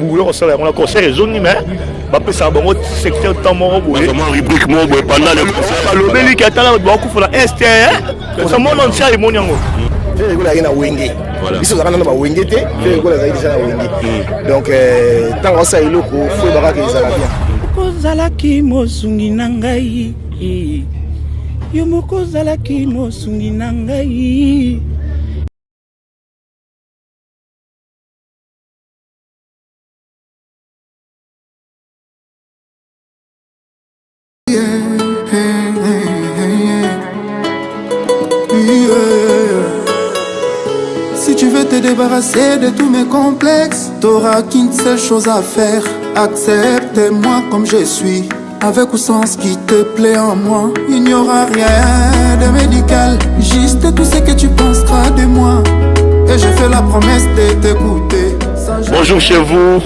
boulot ça on a concert et zone mais bah ça bon secteur temps mon boulot rubrique mon boulot pendant le concert le beli qui attend beaucoup pour la ST ça mon ancien et mon yango voilà ils sont là dans wenge te donc tant ça il faut bara que ça va bien kozalaki mosungi na ngai yo moko ozalaki mosungi na ngai. Si tu veux te débarrasser de tous mes complexes, t'auras qu'une seule chose à faire. Accepte-moi comme je suis, avec ou sans ce qui te plaît en moi. Il n'y aura rien de médical, juste tout ce que tu penseras de moi. Et je fais la promesse de t'écouter. Bonjour chez vous,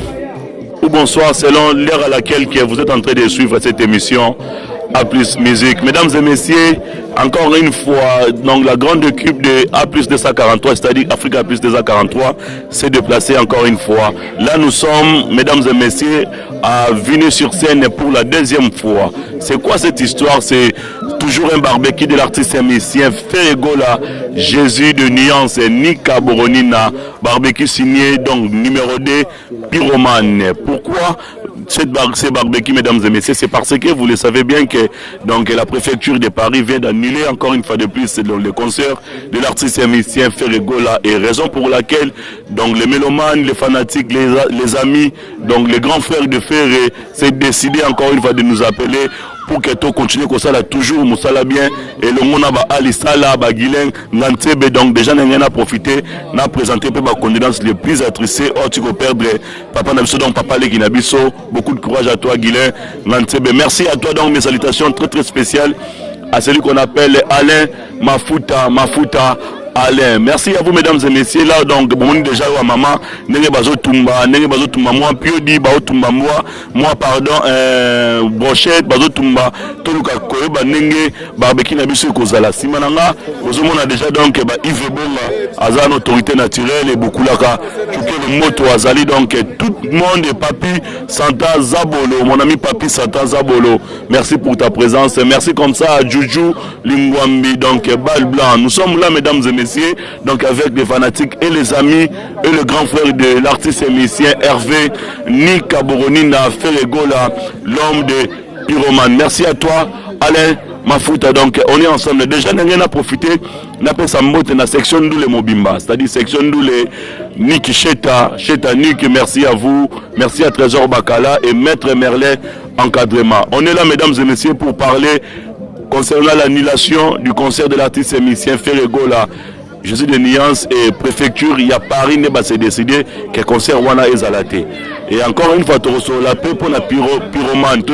ou bonsoir selon l'heure à laquelle vous êtes en train de suivre cette émission A Plus Musique. Mesdames et messieurs, encore une fois, donc la grande équipe de A Plus 243, c'est-à-dire Africa Plus 243, s'est déplacée encore une fois. Là, nous sommes, mesdames et messieurs, à Vigny-sur-Seine pour la deuxième fois. C'est quoi cette histoire? C'est toujours un barbecue de l'artiste et musicien Ferregola, Jésus de Nuance, Nika Boronina, barbecue signé donc numéro 2, Pyromane. Pourquoi ces barbecues, mesdames et messieurs? C'est parce que vous le savez bien que donc, la préfecture de Paris vient d'annuler encore une fois de plus le concert de l'artiste et musicien Ferregola, et raison pour laquelle donc les mélomanes, les fanatiques, les amis, donc les grands frères de Ferré s'est décidé encore une fois de nous appeler pour que tout continue comme ça là toujours Moussala bien et le monde a Alisala Baguilen Nantebe. Donc déjà n'a profité n'a présenté pour ma condolence les plus attristées. Oh tu peux perdre papa Nabiso, donc papa Leki Nabiso, beaucoup de courage à toi Guilain Nantebe. Merci à toi, donc mes salutations très spéciales à celui qu'on appelle Alain Mafuta Alain. Merci à vous mesdames et messieurs. Là donc bon déjà à maman nenge bazo tumba moi piodi ba tumba moi pardon brochette bazo tumba toluka koyeba nenge barbecue na biso kozala simananga ozomona déjà donc ba Yves Bonga azan autorité naturelle et beaucoup laka chuke le moto azali donc tout le monde est Papi Santa Zabolo, mon ami Papi Santa Zabolo. Merci pour ta présence. Merci comme ça à Juju Lingwambi donc Bal Blanc. Nous sommes là mesdames et messieurs, donc avec les fanatiques et les amis et le grand frère de l'artiste et musicien Hervé Nika Boronina Ferregola, l'homme de Pyromane. Merci à toi Alain Mafuta. Donc on est ensemble. Déjà n'a rien à profiter. N'a pas sa motte dans la section d'où les Mobimba, c'est-à-dire section d'où les Niki Cheta Nik. Merci à vous. Merci à Trésor Bakala et Maître Merlet encadrement. On est là mesdames et messieurs pour parler concernant l'annulation du concert de l'artiste et musicien Ferregola, Jésus de Nuance, et préfecture, il y a Paris n'est s'est décidé que le concert wana est zalaté. Et encore une fois, tu reçois la paix pour la pyromane, tu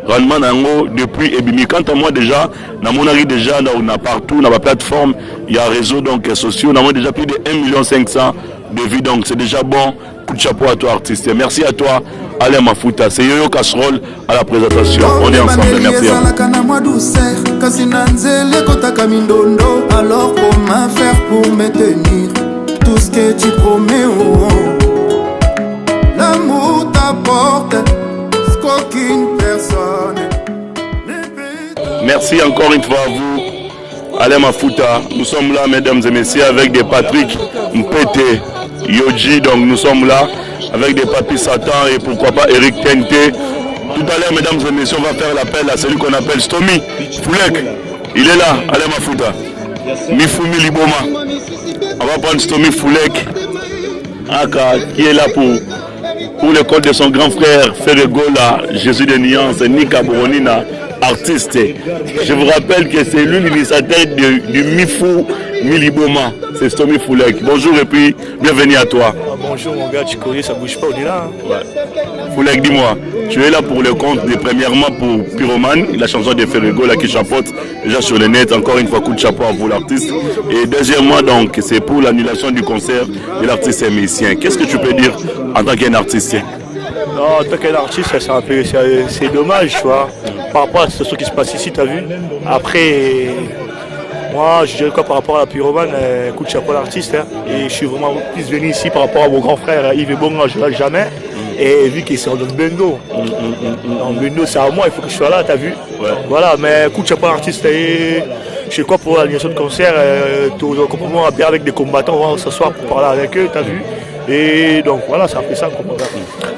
rendement nango depuis Ebimi. Quant à moi déjà, dans mon avis déjà, on a partout, dans la plateforme, il y a un réseau donc sociaux, on a déjà plus de 1,5 million de vues, donc c'est déjà bon. Coup de chapeau à toi artiste. Merci à toi Alain Mafuta. C'est Yoyo Casserole à la présentation. On est ensemble. Merci à vous. Alors comment faire pour me tenir tout ce que tu promets? L'amour t'apporte ce qu'aucune personne. Merci encore une fois à vous Alain Mafuta. Nous sommes là mesdames et messieurs avec des Patrick Mpete Yoji, donc nous sommes là avec des Papi Satan et pourquoi pas Eric Tente. Tout à l'heure mesdames et messieurs, on va faire l'appel à celui qu'on appelle Stomy Foulek. Il est là, Alain Mafuta. Mifumi Liboma. On va prendre Stomy Foulek qui est là pour le compte de son grand frère Ferregola, Jésus de Nuance, Nika Boronina, artiste. Je vous rappelle que c'est lui l'initiateur du Mifu Miliboma, c'est Stomy Foulek. Bonjour et puis bienvenue à toi. Bonjour mon gars, tu connais, ça bouge pas, on est là. Foulek, dis-moi, tu es là pour le compte de premièrement pour Pyromane, la chanson de Ferregola qui chapeaute déjà sur le net. Encore une fois, coup de chapeau à vous l'artiste. Et deuxièmement donc, c'est pour l'annulation du concert de l'artiste et musicien. Qu'est-ce que tu peux dire en tant qu'un artiste? Non, en tant qu'un artiste, c'est dommage, tu vois. Par rapport à ce qui se passe ici, tu as vu. Après, Moi, je dirais quoi par rapport à la pyromane, écoute, chapeau l'artiste. Hein, et je suis vraiment plus venu ici par rapport à mon grand frère Yves Ebonga, je ne l'ai jamais. Et vu qu'il est dans Bendo, dans Bendo, c'est à moi, il faut que je sois là, t'as vu. Voilà, mais écoute, chapeau l'artiste. Et je sais quoi pour l'animation de concert, complètement bien avec des combattants, on va s'asseoir pour parler avec eux, t'as vu. Et donc voilà, ça fait ça comme ça.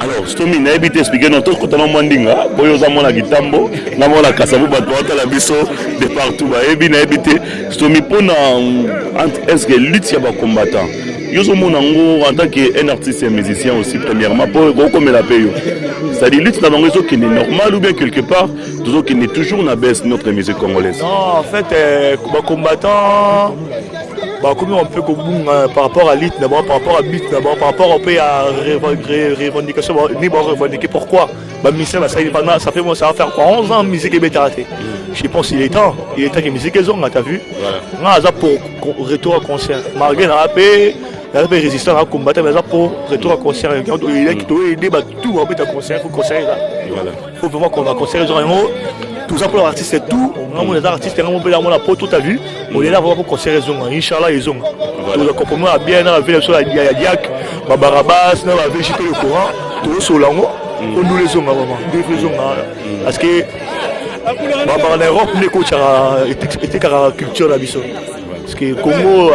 Alors, Stomy, n'a pas expliqué notre côté dans Mandinga, Boyozamo la Gitambo, Namo la Kasabu, Batouata la Bisso, de partout. Et n'a évité, Stomy, est-ce que lutte y a des combattants? Yozo Monango, en tant qu'un artiste et musicien aussi, premièrement, pour comme la paye. C'est-à-dire, lutte dans un réseau qui est normal ou bien quelque part, toujours qui n'est toujours la baisse de notre musique congolaise. Non, en fait, les combattants. Comme on peut par rapport à l'IT, d'abord par rapport à BIT, d'abord par rapport au pays à revendication, ni bon revendiquer pourquoi. Ça fait moi ça va faire quoi 11 ans de musique est raté. Je pense qu'il est temps que la musique est on t'as vu. Voilà. Pour retour à concert. Malgré la paix, résistant à combattre, mais pour retour à concert. Il y a qui doit aider tout en fait à concert, faut concert là. Voilà. Faut vraiment qu'on a concert genre tout ça pour l'artiste c'est tout. On les artistes on peut la peau tout à vu. On est là pour concert raison. Inchallah ils ont. Tout le compromis a bien dans la ville sur la Diak, Barabas, dans la ville le courant, tout sur l'ango. On nous les ont vraiment. Deux raisons parce que en Europe les coachs étaient la culture la biso. Parce que Congo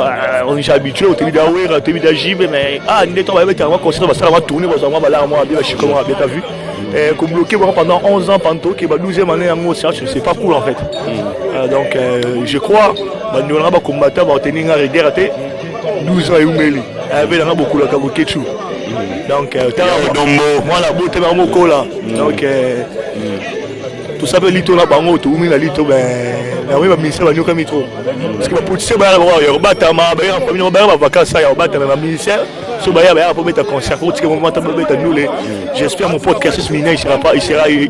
on est habitué au Témi d'Aouer, au Témi d'Ajib mais on est concert va ça va tourner va là moi bien je comment bien t'as vu. Comme bloqué pendant 11 ans, pendant que 12e année en recherche, c'est pas cool en fait. Donc je crois que nous avons combattu, nous avons tenu un regard 12 ans et Oumeli. Il y a beaucoup de Kabukechu. Donc, moi la beauté de mon col là. Donc, tout ça, lito na bango, tout le monde lito, ben oui, ministère va nous comme trop. Parce que pour ça, il y a un bâtiment, il y a un famille, il y a un vacances, il y a un bâtiment, ministère. J'espère mon pote Cassis Mina il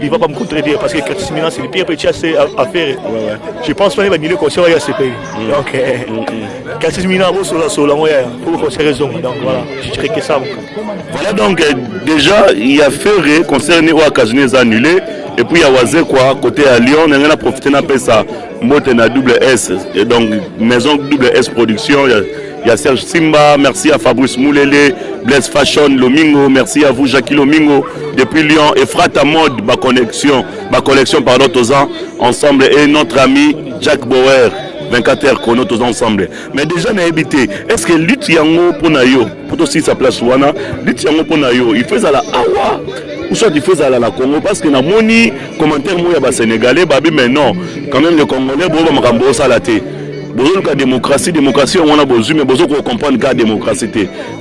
va pas me contredire parce que Cassis Mina c'est le pire petit à faire. Je pense pas qu'il va nier le concert à ce pays. Donc Cassis Mina pour le concert raison. Donc voilà, je dirais que ça. Voilà donc déjà il y a fait concert au occasionné annulé et puis il y a Wazé quoi côté à Lyon on a profité d'un ça Motena double S et donc maison double S production. Il y a Serge Simba, merci à Fabrice Moulele, Blaise Fashion, Lomingo, merci à vous Jackie Lomingo, depuis Lyon, et Frata Mode, ma collection pardon, tous ensemble, et notre ami Jack Bauer, 24 heures chrono tous ensemble. Mais déjà, on a habité, est-ce que lutte yango pour nayo, pour aussi sa place wana, lutte yango pour nayo, il fait à la Awa, ou soit il fait à la Congo, parce que na moni, commentaire moi ya Sénégalais, babi, mais non, quand même les Congolais, bon, on va ça la tête. Besoin de démocratie, on a besoin, mais besoin de comprendre la démocratie.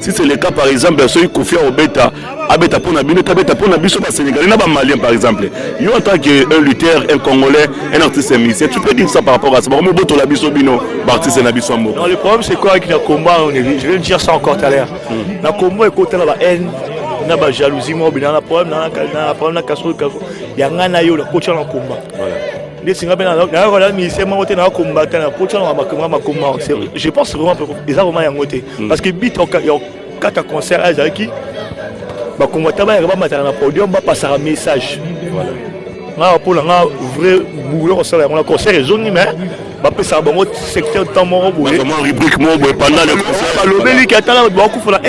Si c'est le cas, par exemple, ceux qui confient au bêta, abeta pour la bêta pour la bêta sénégalais, il y a pas malien par exemple. Il y a en tant qu'un lutteur, un Congolais, un artiste musicien, tu peux dire ça par rapport à ça. Par exemple, la bêta bino, artiste et la bêta mot. Non, le problème c'est quoi avec le combat? Je vais dire ça encore tout à l'heure. Le combat est côté la haine, na ba jalousie, moi, bien na problème, na problème na casse, il y a un naïo le coach en combat. Je pense vraiment que parce que bit quand un concert qui va combattre un podium va passer un message. Pour le vrai boulot sur le concert et zone mais ça va secteur temps rubrique pendant le concert le qui attend là beaucoup pour la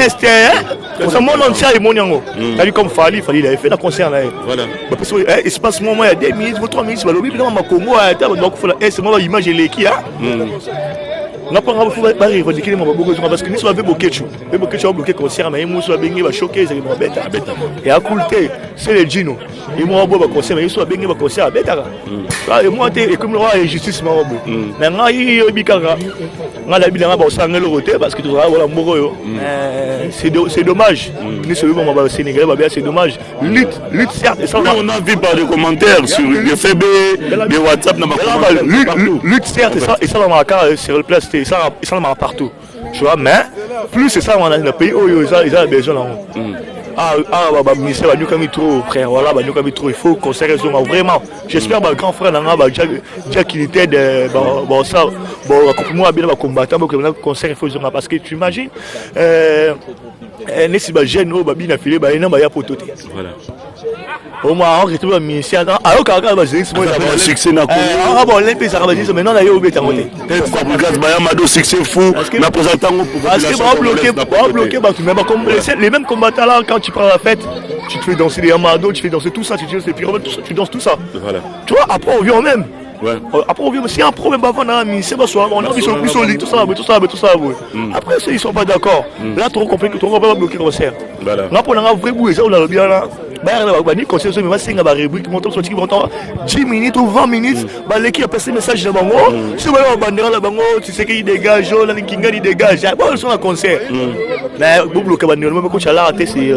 ça monde entier est mon yango comme Fali il avait fait le concert là voilà parce que espace moment il y a 2 minutes 3 minutes le lobby dans ma Congo donc pour la moi image les qui a on n'a pas revendiquer parce que nous sommes bloqués bloqué concert mais nous sommes bien choqués c'est bête et à coulter c'est les Gino et moi on va concert mais ils sont bien concert bête et moi et comme le roi et justice maintenant il bikanga on a l'habitude de ça le côté parce que tu vois voilà moro c'est dommage nous sommes Sénégalais c'est dommage lutte certes et ça on a vu par des commentaires sur le FB des WhatsApp lutte certes et ça va marquer sur le place ça marque partout tu vois mais plus c'est ça on a dans le pays où ils ont besoin ministère va nous comme trop frère voilà va nous comme trop il faut qu'on se raison vraiment j'espère que grand frère n'a pas déjà qu'il était bon ça bon accompagnement bien va combattre donc le concert il faut parce que tu imagines n'est-ce pas jeune au babine affilé ba ina ba ya pototé voilà Au moins, on retrouve un musicien. Ah, ok, ok, bah, c'est un succès n'a pas. Ah, bon, les pays, ça va dire, mais non, là, il y a oublié ta montée. Fabrikas Bayamado, succès fou. Parce que va bloquer, les mêmes combattants là, quand tu prends la fête, tu te fais danser les Amado, tu fais danser tout ça, tu danses les pyromètres, tu danses tout ça. Voilà. Tu vois, après on vient même. Ouais. Après on vient, s'il y a un problème avant, on a mis sur le lit, tout ça. Après, ils sont pas d'accord. Là, trop compliqué, trop pas bloquer le concert. Voilà. Là, pour un vrai bout, ça, on a le bien là. Ni concert, mais va signer ma rubrique, mon temps, 10 minutes ou 20 minutes, l'équipe a passé le message de Bango. Si vous avez un bandera là, Bango, tu sais qu'il dégage, là, Kinga, il dégage. Bon, ils sont en concert. Mais, vous bloquez le bandera, même quand tu as l'arrêté, c'est. Il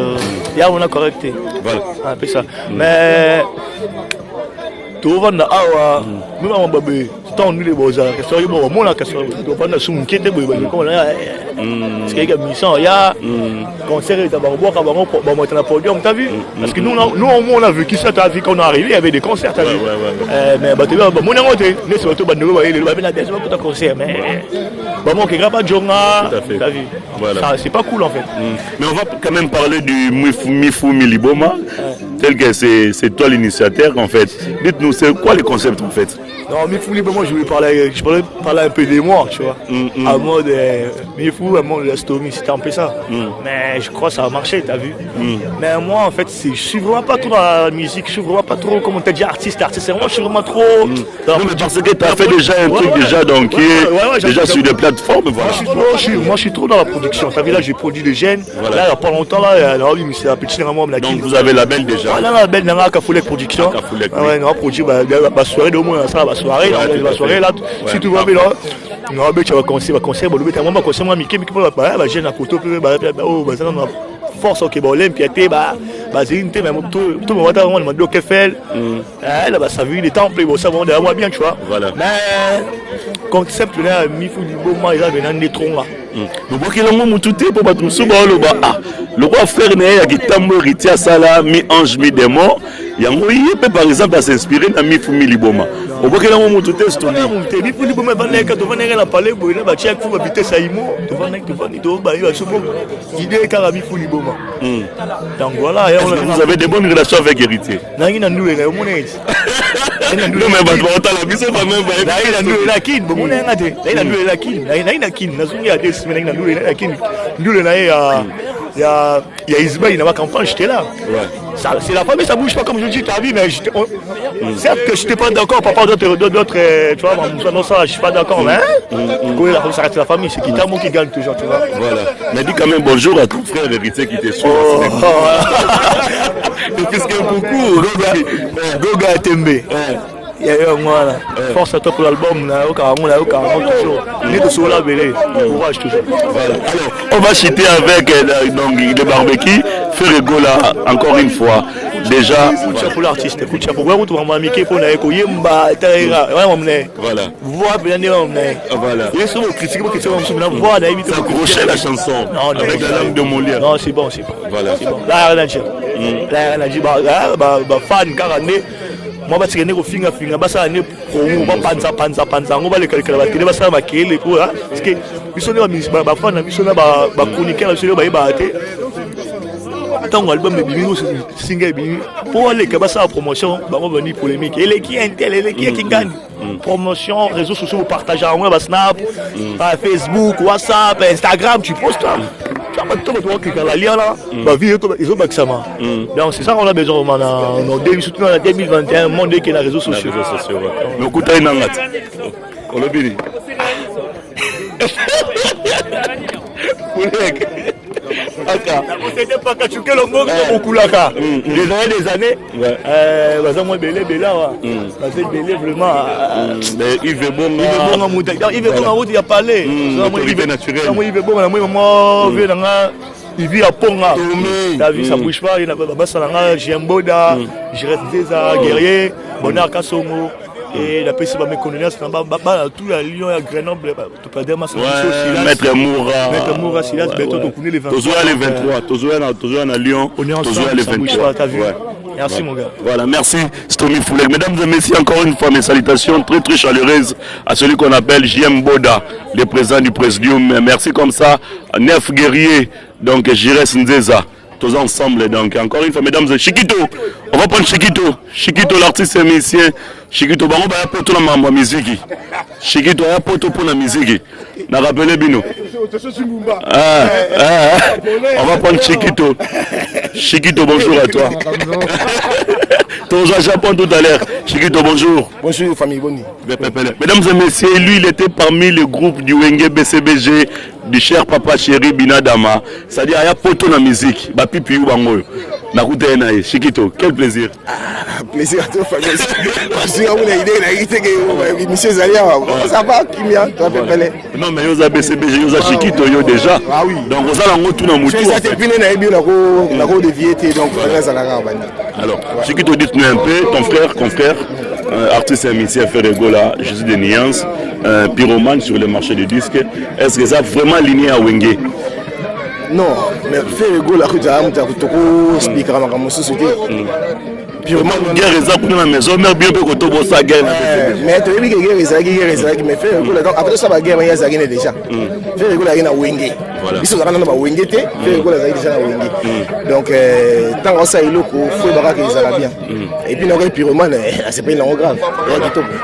y a un correcté. Voilà. C'est ça. Mais. Tout va dans awa, même mon bébé, tant nous les beaux-arts, que ça y est, bon, moi la question, tu vas pas nous inquiéter, comme là, parce qu'il y a mission, il y a concert, il y a un podium, t'as vu? Parce que nous, on a vécu ça, t'as vu qu'on est arrivé, il y avait des concerts, t'as vu? Mais tu vois, mon inventé, nous sommes tous bandeux, il y a des concerts, mais bon, qui grave pas de journal, t'as vu? C'est pas cool en fait. Mais on va quand même parler du Mifu Miliboma, tel que c'est toi l'initiateur en fait. Dites-nous, c'est quoi les concepts en fait? Non, Mifu Miliboma, je voulais parler un peu de moi, tu vois. À mode Mifu, à mode de la story, c'était un peu ça. Mais je crois que ça a marché, t'as vu? Mais moi en fait, je suis vraiment pas trop dans la musique, je suis vraiment pas trop, comme on t'a dit, artiste. Moi, je suis vraiment trop. Non, mais parce que tu as fait déjà un truc déjà donc qui est déjà sur des plateformes. Voilà. Moi, je suis trop dans la production. T'as vu là, j'ai produit des gènes. Voilà. Là, il n'y a pas longtemps, là, c'est la petite vraiment. Donc vous avez la belle déjà. Là, la belle, dans la Kafoulek production. Ouais, on a produit la soirée de moins, ça, la soirée, là, si tu vois bien là. Non, mais tu vas conseiller, bon, le moi, conseiller, moi, Mickey, gêne à côté, ça, on a force, ok, bon, l'impiété, c'est une thème, tout le monde a demandé au Kefel. Là, ça vu les temples, ça va, on bien, tu vois. Voilà. Mais, concept, là, Mifu du Boma, il a vendu des troncs là. Le roi qui l'a mis tout est pour battre le souba, le roi frère n'est qui héritier à ça là, mi-ange, mi-démon. Il y a un peu par exemple à s'inspirer dans Mifu Miliboma. Au roi qui l'a mis tout est c'est tout. Mifu Miliboma, il va parler, il va checker pour habiter Saïmo. Il va se prendre l'idée car Mifu Miliboma. Donc voilà. Vous avez des bonnes relations avec héritier. Non, il y a nous, il y a mon aide. Non, mais parce qu'on a la mission quand même. Là, il a nous la kin, bon, on a un là, il a nous la kin. Là, il a kin. Il y a des semaines, il a nous la kin. Nous, il y a Ismaël, il y a ma campagne, j'étais là. C'est la famille, ça bouge pas comme je dis, t'as vu, mais certes que je n'étais pas d'accord par rapport d'autres, tu vois, non, ça, je suis pas d'accord, mais ça reste la famille, c'est Kitamo qui gagne toujours, tu vois. Voilà. Mais dis quand même bonjour à ton frère héritier qui t'est sûr. Parce que beaucoup, Goga Tembe. Il y a eu moi là. Force à toi pour l'album, là, au carrément toujours. Il est de Sola Bélé. Courage toujours. Voilà. Alors, on va chuter avec donc, le barbecue. Ferrego là, encore une fois. Déjà. Écoute pour l'artiste, écoute pour voir où tu vas m'amiquer pour n'aller couiller, voilà. Voir bien dire, voilà. Il est souvent critiqué pour que tu vas voir d'ailleurs. Ça accrochait la chanson. Non, avec la langue de Molière. Non, c'est bon. Voilà. Là, rien à dire, fan, carrément. Moi, je suis finga, basa ne promo, panza, on va les calculer, les basa makele quoi, parce que ils sont là, bah fan, ils sont là, bah chroniqueur, ils sont là, bah tant album de Bimino, single Bimino, pour aller que basa promotion, bah on va venir polémique. Et les qui intel, les qui gagne. Promotion, réseaux sociaux, partage en moi, Snap, Facebook, WhatsApp, Instagram, tu postes là. Ils ont ça. Donc c'est ça qu'on a besoin surtout dans 2021, monde qui est les réseaux sociaux. Mais écoute, il y a un gat. On le dit. C'était pas que tu es le monde beaucoup là. Des années. Moi, belé, vraiment. Il veut bon. Il y a parlé. Il veut naturel. Il vit à Ponga. La vie, ça bouge pas. Il y a Jiemboda, Jirezeza, Guerrier, Bonheur Kassomo. Et la PC va me connaître, c'est tout la Lyon à Grenoble. Tu peux dire, Maître Moura, Silas, bientôt tu connais les 23. Toujours à Lyon. On est ensemble, les 23. T'as vu? Merci mon gars. Voilà, merci Stomy Foulek. Mesdames et messieurs, encore une fois mes salutations très très chaleureuses à celui qu'on appelle JM Boda, le président du Présidium. Merci comme ça, Neuf Guerrier, donc Jires Nzeza. tous ensemble. Donc, encore une fois, mesdames et Chiquito, on va prendre Chiquito. Chiquito, l'artiste musicien. Chiquito, on va pour tout la musique. Chiquito, on va pour tout pour la musique. On va rappeler Bino. On va prendre Chiquito. Chiquito, bonjour à toi. Ton Japon tout à l'heure. Chiquito, bonjour. Bonjour, famille Boni. Mesdames et messieurs, lui, il était parmi le groupe du Wenge BCBG, du cher papa chéri Binadama. C'est-à-dire, il y a pas de musique. Pipi ou bango. Chiquito, quel plaisir. Plaisir à toi, famille. Je suis à une idée, monsieur Zalia, ça va, Kimia, toi, Pépélé. Non, mais il y a BCBG, il y a Chiquito déjà. Ah oui. Donc, vous allez tout dans le je suis à terminer, la roue de Viété, donc, alors, Chiquito, dites-nous un peu, ton frère, confrère, artiste et musicien Ferregola, Jésus de Nuance, pyromane sur le marché du disque. Est-ce que ça a vraiment aligné à Wenge? Non, mais Ferregola, tu as expliqué à ma société. Purement guerre est pour la maison, mais bien que tu bosses à guerre. Mais tu as dit que guerre est mais Ferregola, après ça, la guerre est zagué déjà. Ferregola est à Wenge. Ils sont dans Wenge, Ferregola est déjà à Wenge. Donc, tant que ça, il faut que les Arabiens. Et puis, nous pyromane, c'est pas une langue grave.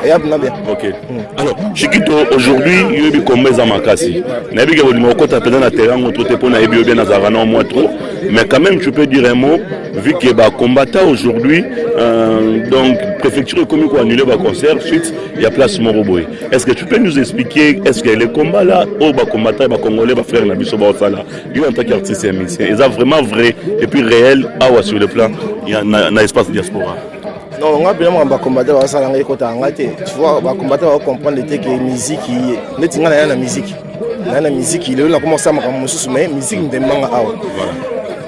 Il y a bien. Ok. Alors, Chiquito, aujourd'hui, il y a eu combien de Makassi. Il y a eu un terrain où tu es bien dans moins trop. Mais quand même, tu peux dire un mot, vu qu'il y a un combattant aujourd'hui, donc, préfecture comme quoi annuler le concert, suite, il y a place Moroboy. Est-ce que tu peux nous expliquer, est-ce que les combats là, au combattant, les Congolais, les frères Nabiso Baosala, lui en tant qu'artiste et musicien, ils sont vraiment vrai et puis réel, sur le plan, il y a un espace diaspora. Non, on a bien un combattant à Salangé côté Angate. Tu vois, un combattant va comprendre que la musique, n'est-ce pas la musique. La musique, il est là comment ça, mais musique ne demande pas.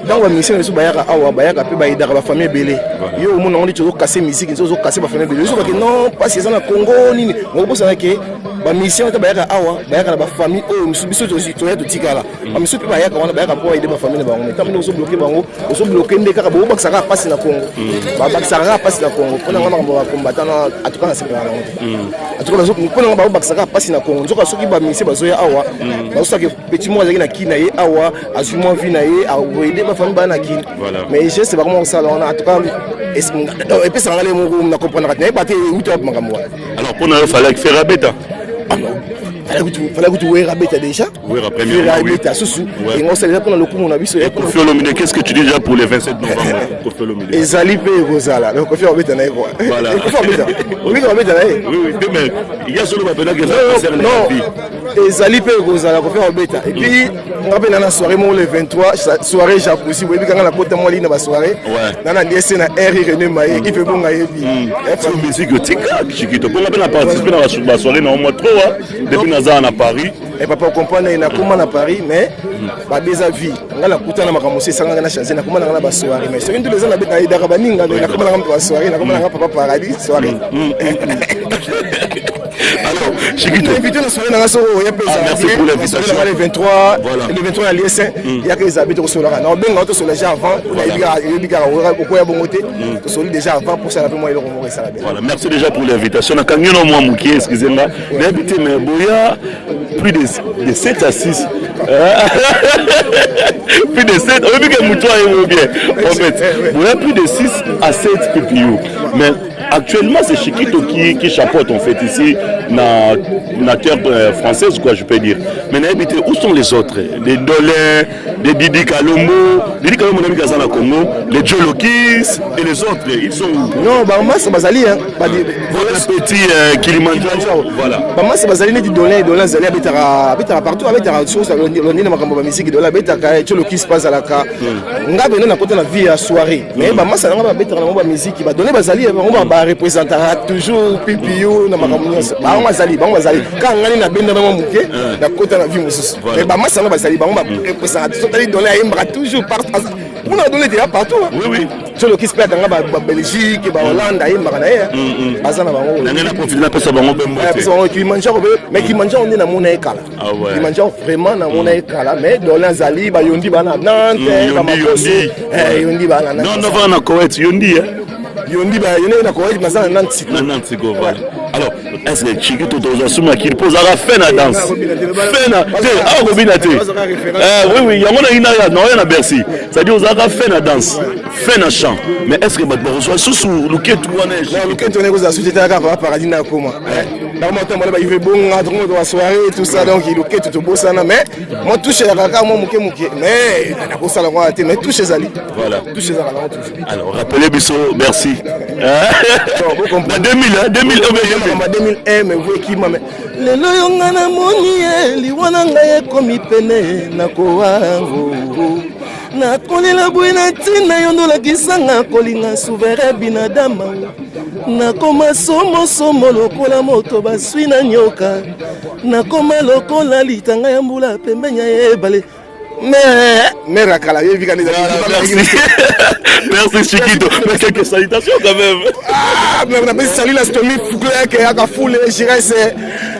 Donc la mission est bayaka awa bayaka pe baïda la famille belé yo au monde on dit toujours casser musique ils ont casser la famille belé so que non pas c'est ça na Congo nini on pense que ba mission est bayaka awa bayaka la famille oh biso to citoyen to tikala ba mission pe bayaka on bayaka pour aider ba famille bango mais comme nous bloquer bango on bloquer ndeka ka bo bakisaka passe na Congo ba bakisaka passe na Congo pour nga ba combattant en tout cas na separa en tout cas pour nga ba bakisaka passe na Congo nzoka soki ba mission bazoya awa ba so que petit mois na kina ye awa azuma vi na ye a aider famille banakine mais je sais pas comment ça en tout cas et puis ça va aller mon comprendre pas alors pour nous fallait faire abeta fallait que tu vois rabeta déjà rabeta sous et on s'est là pour le coup on a vu qu'est-ce que tu dis déjà pour le 27 novembre et Zali pe Gozala donc on fait rabeta na quoi voilà oui mais il y a seulement que non et Zali pe Gozala on fait rabeta et puis on rappelle dans la soirée le 23 soirée jacuzzi vous quand la côté moi ligne ba soirée dans la DSC na R René Maé il fait bon gayebi c'est musique tika Chiquito pour la participer dans la soirée non moi trop depuis Nazar à Paris et papa comprendre il a comment à Paris mais ba déjà vie on la kutana makambo c'est sanga na chance na comment na ba soirée mais c'est une deux ans na beta ida baninga na comment na ba soirée na comment na papa paradis soirée alors Chiquito invité la soirée na so ya pesa merci pour l'invitation le 23 le 23 à l'IS il y a que les habitants sur là non ben auto sur les gens avant il y a beaucoup ya bongoté to soli déjà avant pour ça la moi il remonter ça bien voilà merci déjà pour l'invitation na kangino moi muki excusez-moi mais habité mais boya plus de 7 à 6 plus de 7 on veut que moutoua est bien en fait boya plus de 6 à 7 PPU mais actuellement c'est Chiquito qui chapeaute en fait ici na terre française quoi je peux dire mais n'habitez où sont les autres les Dolin les Didi Kalombo on a mis dans la Congo les Jolokis et les autres ils sont où non bah moi c'est Bazali hein votre petit Kilimanjaro voilà bah moi c'est Bazali dit Dolin Zali habitera partout habitera sur ça l'on na makambo ba musique Dolin habitera Jolokis passe à la ka ngabe na côté la vie à soirée mais bah moi ça nga habitera na ba musique ba Dolin Bazali on va représenter toujours Pipiou na makambo ba on Bazali quand ngani na benda na muke na côté la vie mususu mais bah moi ça nga Bazali ba on va représenter totally Dolin aimera toujours partout on a donné déjà partout oui Jolokis peut être ba Belgique ba Hollande aimera na ye bazana bango na profiter na pesa bango pe Kilimanjaro mais Kilimanjaro on est na mona ekala Kilimanjaro vraiment na mona ekala mais Dolin Zali ba yondi ba na Nantes ba Makoso yondi ba na non va na Koweït yondi yondi ba yone na Koweït mazana Nantes go voilà alors est-ce que Chiki Totoza Souma qui pose à la fin la danse? Fin la oui, il y a un Bercy. C'est-à-dire aux Arabes fin la danse, fin la chant. Mais est-ce que vous reçoit sous le quai tout en neige? Le quai tout en neige, vous avez souhaité à la paradis n'a comment? Il fait bon, on doit soirée, tout ça, donc il est tout beau ça. Mais moi, touche la caca, moi, mais la bosse à la roi, mais touche les alliés. Voilà. Touche les alliés. Alors, rappelez Bissot, merci. En 2001, mais vous voyez qui m'a. Le loyonga na moni, liwana ngaye komi pene na koango. Na kolela buena tina yondola kisanga kolinga souverain binadama. Na koma somo lokola moto baswi na nyoka. Na koma lokola litanga ya mbula pembenya ebale. Mais Rakala, merci Chiquito. Mais quelques salutations quand même. Ah, mais on a fait salut la stomie Fouclair qui a foulé, je reste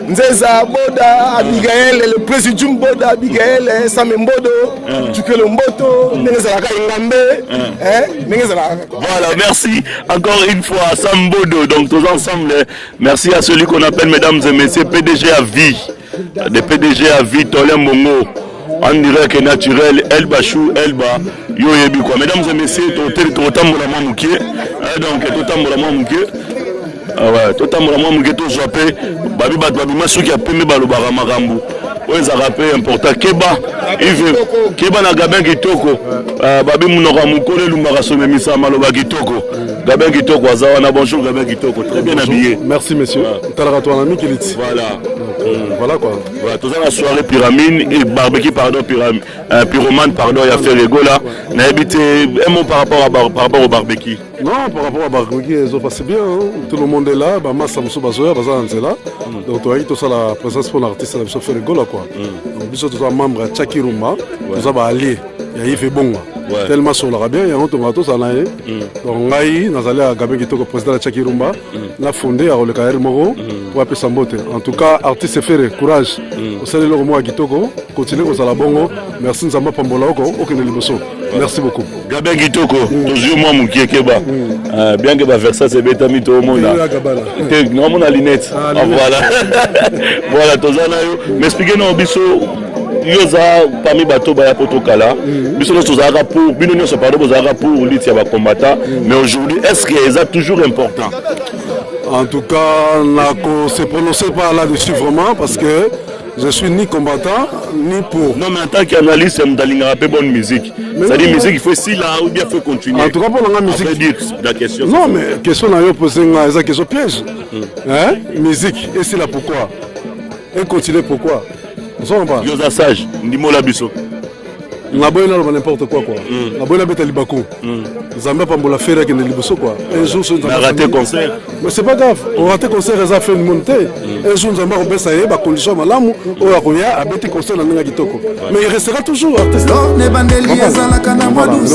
Nzeza Boda, Abigail, le président Boda, Abigail, Samembodo, Tukelo Mboto, Nzela Ngambe, Voilà, merci encore une fois à Sambodo. Donc tous ensemble, merci à celui qu'on appelle mesdames et messieurs PDG à vie. Des PDG à vie, Tolem Mongo. On dirait que naturel, Elba Chou, Elba, Yoyebi quoi. Mesdames et messieurs, totalement la mouké. Donc, totalement la mouké. Ouais, totalement la mouké, tout jappé. Babi Batbabima, ceux qui a payé Balobara Marambu. Oui, ça rappelle important. Keba, Keba na Gabin Kitoko. Babi Mounora Moukole, Lumara Somemisa, Maloba Kitoko. Gabin Kitoko, Azawana, bonjour Gabin Kitoko. Très bien habillé. Merci, monsieur. Talarato Anami Kiliti. Voilà. Voilà quoi. Voilà, tout ça la soirée pyramide et barbecue, pardon, pyromane, pardon, il y a fait les gars là. N'habitez un mot par rapport au barbecue. Non, par rapport au barbecue, ils ont passé bien. Hein. Tout le monde est là. Bah, Samsou Bazoya, Bazan, c'est là. Donc, tu as tout ça, la présence pour l'artiste, ils ont fait les gars là quoi. Donc, ils sont tous membres de Chaki Rumba. Ils ont allié. Il y a fait bon. Tellement sur la bien, il y a un tomato, ça n'a rien. Donc, Ngaï, nous allons à Gabin Kitoko, président de Chaki Rumba. On a fondé à Olekaer Moro pour appeler Sambote. En tout cas, artiste fait courage. Au sein de l'Oromo à Kitoko, continuez comme ça la bongo. Merci Nzamba Pambola Oko, aucun liboso. Merci beaucoup. Gabin Kitoko, toujours moi mon Kiekeba. Bien que Versace c'est Betami tout le monde. Non, mon Alinette. Voilà. Voilà, tous mais expliquez-nous, Bisso. Yoza parmi bateau baya potokala biso nous za rapport bino nyonso pardon za rapport liti ya ba combattant mais aujourd'hui est-ce que c'est toujours important? En tout cas on se prononcer pas là-dessus vraiment parce que je suis ni combattant ni pour. Non mais en tant qu'analyste on dalinga rapper bonne musique. C'est-à-dire musique il faut si là ou bien faut continuer. En tout cas pour la musique. Dire la question. Non mais question na yo poser eza question piège. Hein? Musique et c'est là pourquoi? Et continuer pourquoi? Yoza sage, ndimo la biso. Na boy na n'importe quoi. Na boy na beta libako. Zamba Pambola faire que ne liboso quoi. Un jour on a raté concert. Mais c'est pas grave, on raté concert ça fait une montée. Un jour Zamba obesa ba condition malamu o akoya abeti concert na nga kitoko. Mais il restera toujours artiste. Ne bandeli ezala kana moi douce.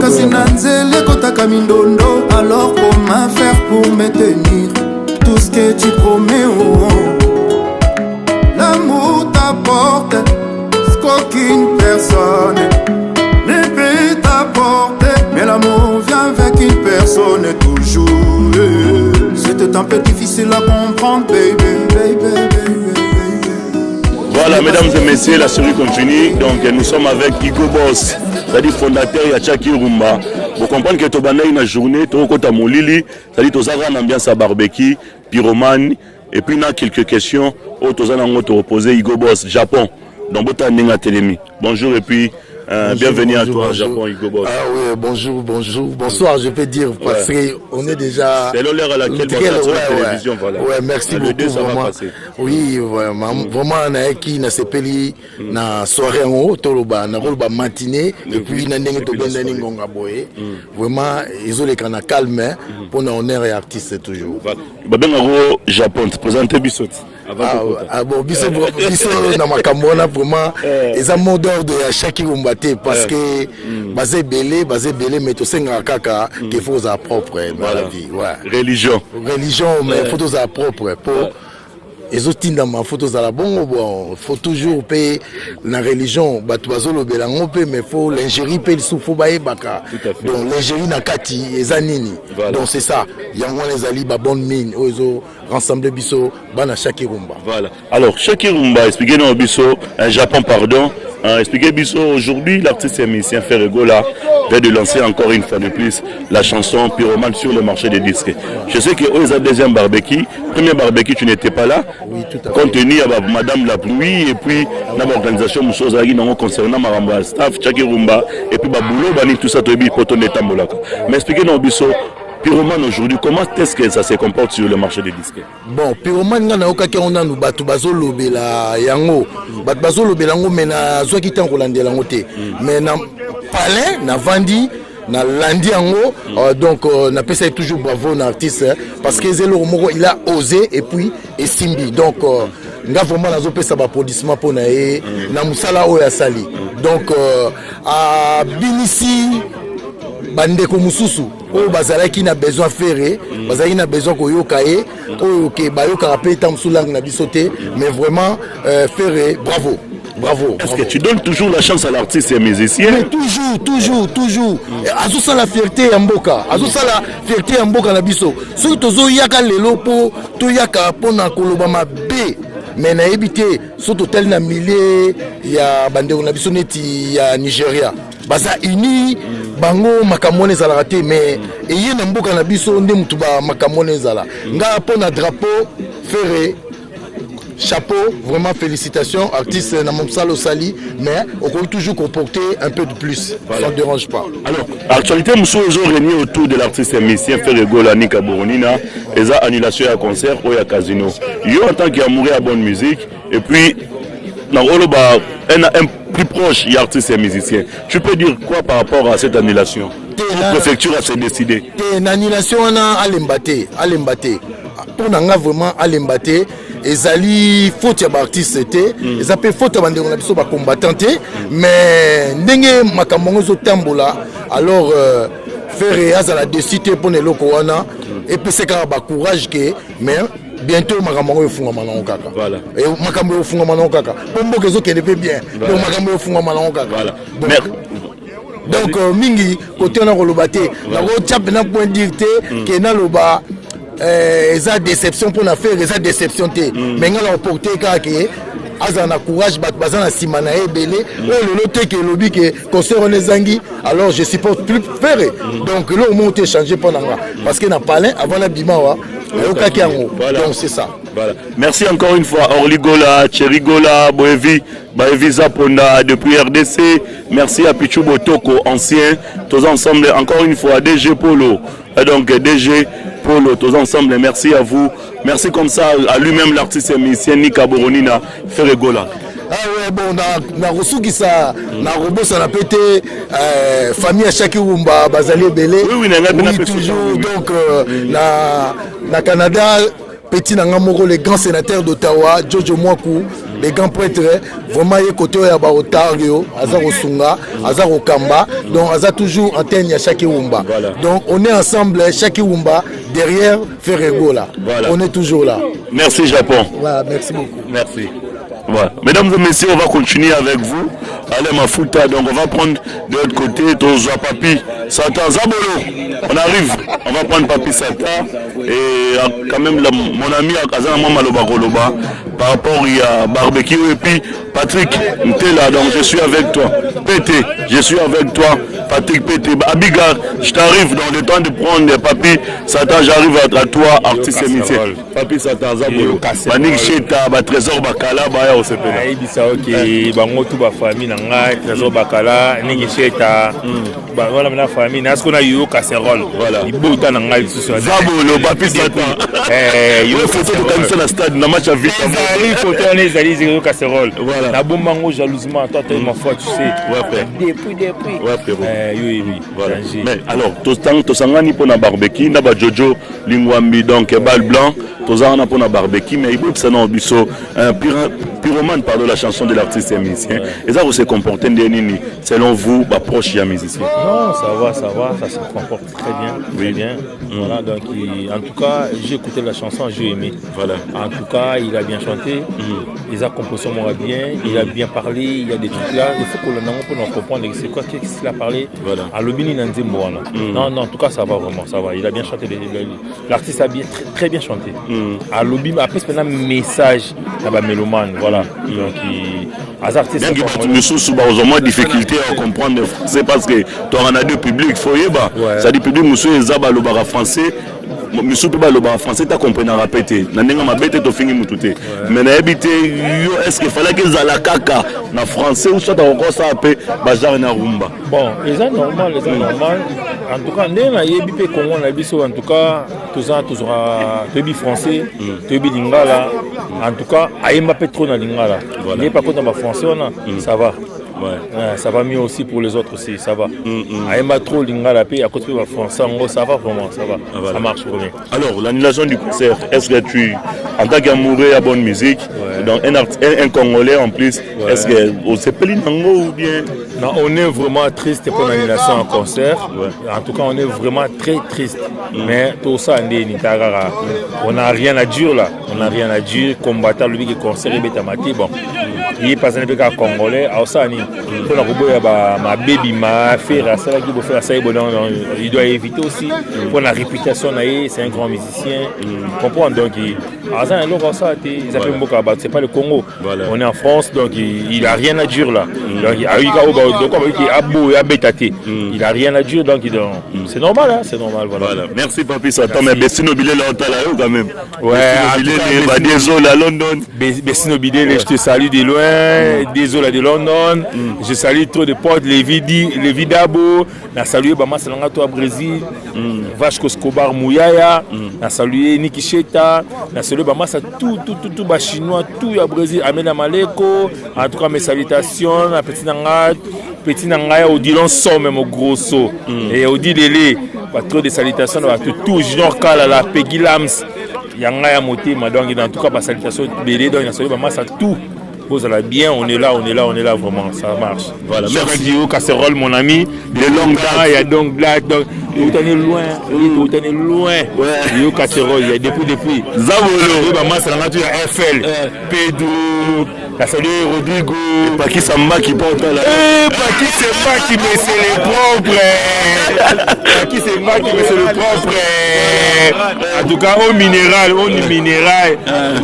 Kasi nanzele kotaka mindondo. Alors comment faire pour me tenir tout ce que tu promets l'amour t'apporte ce qu'aucune personne ne peut t'apporter. Mais l'amour vient avec une personne toujours. C'est un peu difficile à comprendre, baby. Voilà, mesdames et messieurs, la série continue. Donc nous sommes avec Igo Boss, c'est-à-dire fondateur de Chaki Rumba. Vous comprenez que tu as une journée, tu as Molili, c'est-à-dire que tu as une ambiance à barbecue, pyromane. Et puis, il y a quelques questions. Autour de reposer Igo Boss, Japon. Donc, bonjour et puis bienvenue à toi, Japon, Igo Boss. Ah oui, bonsoir, je peux dire, parce qu'on est déjà. C'est l'heure à laquelle on est sur la télévision, voilà. Ouais, merci beaucoup. Le 2, ça va passer. Oui, vraiment, on a qui n'a sepeli na soirée en haut, toloba, na roloba matinée, et puis na ndenge to benda ningonga boye. Vraiment, ils ont les canaux calmes pour nous honneur et artiste toujours. Babengaro Japon, te présenter Bissot. Ah bon, Bissot na makambona vraiment, ils ont mot d'ordre à chaque Rumbaté parce que basé belé, mais tout ça kaka qu'il faut à propre dans la vie. Ouais. Religion, mais faut à propre pour ezotindama faut tozala bongo bon faut toujours payer la religion bato bazolobela ngo pe mais faut l'ingérie pe lisufu bayebaka donc l'ingérie na kati eza nini donc c'est ça yango ezali ba bonne mine ozo rassembler biso bana chaque rumba. Voilà. Alors chaque rumba expliquez nous biso un Japon pardon. Expliquez biso aujourd'hui l'artiste et musicien Ferregola vient de lancer encore une fois de plus la chanson Pyromane sur le marché des disques. Je sais que eux ont deuxième barbecue, premier barbecue tu n'étais pas là. Oui, tout à fait. Compte tenu à Madame la pluie et puis dans l'organisation Moussozagi concernant Maramba staff chaque rumba et puis baboulot bani tout ça tobi poton de tambolaka. Mais expliquez nous biso Pyromane aujourd'hui, comment est-ce que ça se comporte sur le marché des disques? Bon, Pyromane ngana okaki ona nu batu bazolobela yango. Batu bazolobela yango mais na zoki tango landela ngote. Mais na palais na vandi na landi yango donc na pesa toujours bravo na artiste parce que Zelo Moko il a osé et puis Simbi. Donc nga vraiment nazo pesa ba applaudissement pour na e na musala oya sali. Donc à Binisi bandeko mususu oyo bazalaki na besoin faire bazalaki na besoin koyoka ye oyo ke bayoka rappeler tam sulang na bisoté mais vraiment faire bravo. Est-ce que tu donnes toujours la chance à l'artiste et aux musiciens? Mais toujours. Azo ça la fierté ya mboka. Azo ça la fierté ya mboka na biso. Soki tozo yaka lelo po to yaka pona koloba mabe. Mais na ebité so total na milieu ya bandeko na biso neti ya Nigeria. Baza uni bango makamone zala raté mais eye na mboka na biso nde mutu ba makamone zala. Nga pona drapeau ferré. Chapeau, vraiment félicitations, artiste Namomsalo Sali, mais on peut toujours comporter un peu de plus, voilà. Ça ne dérange pas. Alors, actualité, nous avons réuni autour de l'artiste et musicien Ferregola Nika Boronina, et ça, annulation à concert ou à casino. Yo, en tant qu'amoureux à bonne musique, et puis, dans un plus proche, il y a artiste et musicien. Tu peux dire quoi par rapport à cette annulation? La préfecture a décidé. L'annulation, on a Alembate. Pour nous, vraiment Alembate. Ezali faute ya artiste c'était ezape faute ya bandeko na biso ba combattanté mais ndenge makambo zo tambola alors faire azala décider pour ne loko wana et puis c'est ka ba courage que mais bientôt makambo yo funga manango kaka voilà et makambo yo funga manango kaka pombo kezo kene pe bien donc makambo yo funga manango kaka voilà donc mingi côté on a relobate na ko tchap na point dire que na loba eza déception pour na faire eza déception te mais ngala porter kaka azana courage bazana simana ebele lelo te ke lobi ke concert on ezangi alors je supporte plus faire donc là au moins te changer pendant parce que na palais avant la bimawa okaki yango donc c'est ça. Voilà. Merci encore une fois Orligola, Cherigola, Boevi, Baevi Zaponda depuis RDC. Merci à Pichou Botoko, ancien. Tous ensemble, encore une fois, DG Polo. Et donc DG Polo, tous ensemble, merci à vous. Merci comme ça à lui-même, l'artiste et musicien Nika Boronina, Ferregola. Ah ouais, bon, na reçu qui ça, na robot ça n'a pété, famille à chaque rumba, Bazali Belé. Oui, toujours. Donc, na Canada, petit Nangamoro, les grands sénateurs d'Ottawa, Jojo Mwaku, les grands prêtres, vraiment, il y a côté à Barotario, Azaro Sunga, Azaro Kamba, donc Azar toujours antenne à chaque rumba. Donc, on est ensemble, chaque rumba, derrière Ferregola. Voilà. On est toujours là. Merci, Japon. Voilà, merci beaucoup. Merci. Voilà. Mesdames et messieurs, on va continuer avec vous. Allez, ma fouta, donc on va prendre de l'autre côté, Tozoa Papi, Satan Zabolo. On arrive, on va prendre Papi Sata. Et quand même, mon ami Akazan Maloba Goloba, par rapport à barbecue. Et puis, Patrick, tu es là, donc je suis avec toi. Pété, je suis avec toi. Patrick Pété, Abigar, je t'arrive dans le temps de prendre Papi Satan, j'arrive à toi, artiste et métier. Papi Satan Zabolo. Manik Cheta, Trésor Bakala, Baya au CPN. Aïbisa, ok, bango tout ba famille nanga, Trésor Bakala, Ning Cheta, voilà la famille, n'a ce qu'on a eu au casserole. Voilà. Il beau temps nanga, il se soit. Zabolo, Papi Satan. Il faut que tu la stade, na match à vite. Il faut que tu les alliés au casserole. Voilà. La bombe mango jalousement, toi, tu es ma foi, tu sais. Ouais, depuis. Ouais, frérot. Oui. Voilà. Mais alors, tout sangani pour la barbecue, n'a pas Jojo, Lingwambi, donc bal blanc, tozana pour na barbecue mais il ça non biso pyromane pardon la chanson de l'artiste et musicien et ça vous se comporter nini selon vous bah proche ya musicien. Non, ça se comporte très bien. Voilà, donc en tout cas, j'ai écouté la chanson, j'ai aimé. Voilà. En tout cas, il a bien chanté, les compositions m'ont bien, il a bien parlé, il y a des trucs là, il faut que l'on comprenne c'est quoi qu'est-ce qu'il a parlé. Voilà. À l'obini nanzi mwana. Non, en tout cas, ça va vraiment, ça va. Il a bien chanté, l'artiste a bien très bien chanté. À l'obini après c'est un message à la mélomane, voilà. Donc artistes au moins difficulté à comprendre le français parce que tu as un public foyer bah ça dit public monsieur ezaba le bar français monsieur peut pas le bar français tu comprends répéter na ndenga mabete to fingi mutute mais na habité yo est-ce qu'il fallait que zala kaka na français ou soit encore ça peu bazar na rumba bon les normal en tout cas ndena yebi pe Congo na biso en tout cas toujours tebi français tebi lingala en tout cas ayemba pe trop na lingala n'est pas contre ma français ça va. Ouais, ça va mieux aussi pour les autres aussi, ça va. Aïma trop lingala paix à côté de la France, ça va vraiment, ça va. Ça marche vraiment. Alors, l'annulation du concert, est-ce que tu, en tant qu'amoureux à bonne musique, donc un Congolais en plus, est-ce que on s'est pris ou bien? Non, on est vraiment triste pour l'annulation en concert. En tout cas, on est vraiment très triste. Mais tout ça, on n'a rien à dire là. On n'a rien à dire. Combattant le big concert et bétamati, bon. Il est passé avec un Congolais, à Osani. Pour la robo, ma baby, ma frère, ça qui veut faire ça, il doit éviter aussi. Pour la réputation, c'est un grand musicien. Comprends donc, c'est pas le Congo. On est en France, donc il n'a rien à dire là. Il n'a rien à dire, donc c'est normal, hein, c'est normal. Voilà. Merci Papi, ça tombe. Bessino Bilé là quand même. Ouais, désolé à London. Bessino Bilé, je te salue de loin. Désolé de London. Je salue trop de potes, les Vidabo. Je salue Bama Salangato à Brésil. Vasco Escobar Mouyaya. Je salue Niki Cheta. Je salue Bama tout chinois, tout à Brésil. Amena Maleko. En tout cas, mes salutations à Petit Nangaya, Odilon So, même au gros So. Et Odilele, pas trop de salutations à tout. Junior Kala, Peggy Lams. Yangaya Moté, donc en tout cas, pas salutations Bélé, donc il y a salue Bama tout. Vous allez bien, on est là vraiment, ça marche. Voilà, merci au casserole, mon ami. De longue temps, il y a donc là, vous tenez loin, il y a au casserole, il y a depuis. Zavolo, maman, c'est la nature FL, Pedro, la salut Rodrigo. Paki Samba qui porte là. Paki c'est moi qui me c'est le propre. Paki c'est moi qui me c'est le propre. En tout cas, au minéral,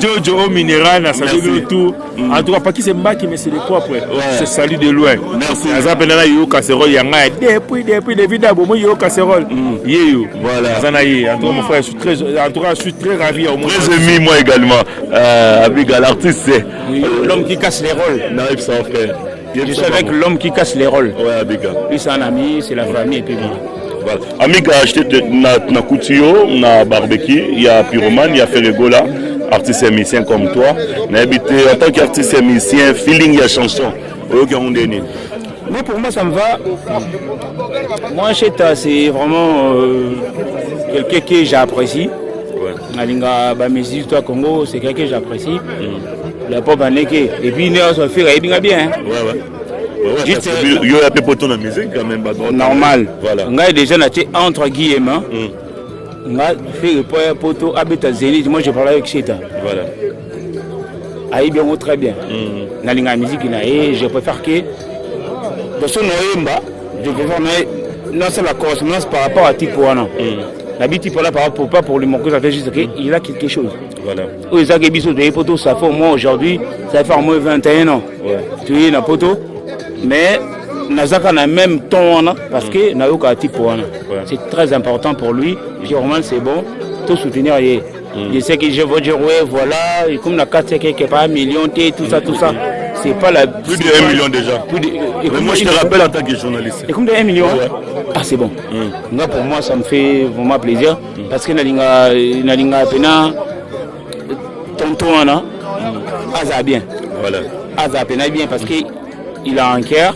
Jojo au minéral, la salut tout. En tout cas, Paki c'est moi qui me c'est le propre. Je salue de loin. Merci. Azapena là, il y a au casserole, il y a depuis les vidéos, moi il y a au casserole. Voilà. En tout cas, mon frère, je suis très ravi. Très ému, moi également. Abiga, l'artiste, c'est l'homme qui casse les rôles. Naïf, ça frère. Je suis avec l'homme qui casse les rôles. Ouais, Abiga. Lui, c'est un ami, c'est la famille et puis bien. Voilà. Amiga a acheté na Koutio, na barbecue, il y a Pyromane, il y a Ferregola, artiste et musicien comme toi. On a habité en tant qu'artiste et musicien, feeling, il y a chanson. Mais pour moi, ça me va. Moi, Cheta, c'est vraiment quelqu'un que j'apprécie. Nalinga Bamesi, toi, Congo, c'est quelqu'un que j'apprécie. La pop Aneke. Et puis, il se fait bien. Juste, il y a un peu de la musique quand même. Normal. Voilà. On a déjà entre guillemets. On a fait le poteau Abeta Zénith. Moi, je parle avec Cheta. Voilà. Aïe bien ou très bien. Nalinga musique, je préfère que dans son Noëmba, je préfère non c'est la correspondance par rapport à Tipoana. La biti pour là par rapport pas pour le manquer, ça fait juste qu'il a quelque chose. Voilà. Aux Aguebiso de Poto, ça fait au moins aujourd'hui, ça fait au moins 21 ans. Tu es dans Poto, mais Nazaka n'a même temps parce que Nayoka Tipoana. C'est très important pour lui. Vraiment c'est bon, tout soutenir. Je sais que je veux dire, voilà, et comme la carte c'est quelque part, million, tout ça. C'est pas la. Plus de 1 million déjà. Mais moi je te rappelle en tant que journaliste. Et comme de 1 million Ah, c'est bon. Moi, pour moi, ça me fait vraiment plaisir. Parce que Nalinga Pena, tonton, Aza bien. Voilà. Aza Pena bien parce qu'il a un cœur.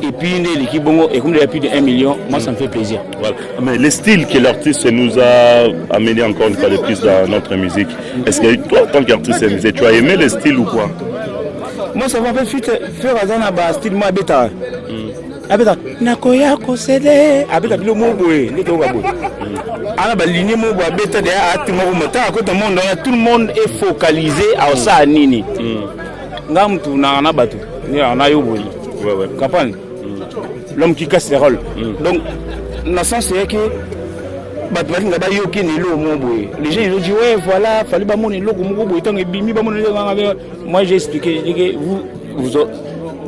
et puis l'équipe bongo et comme il y a plus de 1 million, moi ça me fait plaisir. Voilà. Mais le style que l'artiste nous a amené encore une fois de plus dans notre musique, est-ce que toi, en tant qu'artiste de musique, tu as aimé le style ou quoi? Moi ça va faire un style moi bêta. nakoya kosede Abeta bilo moboé, les toga boy. Ala ba ligne mobo abeta de ati mo mota ko to monde tout le monde est focalisé à ça nini. Ngam tu na batu. Ni na yo boy. Ouais. Kapane. L'homme qui casse les rôles. Donc dans sens c'est que batu ba ngaba yo ki ni lo moboé. Les gens ils ont dit ouais voilà, fallait ba mon lo ko moboé tant bimi ba mon moi j'ai expliqué que vous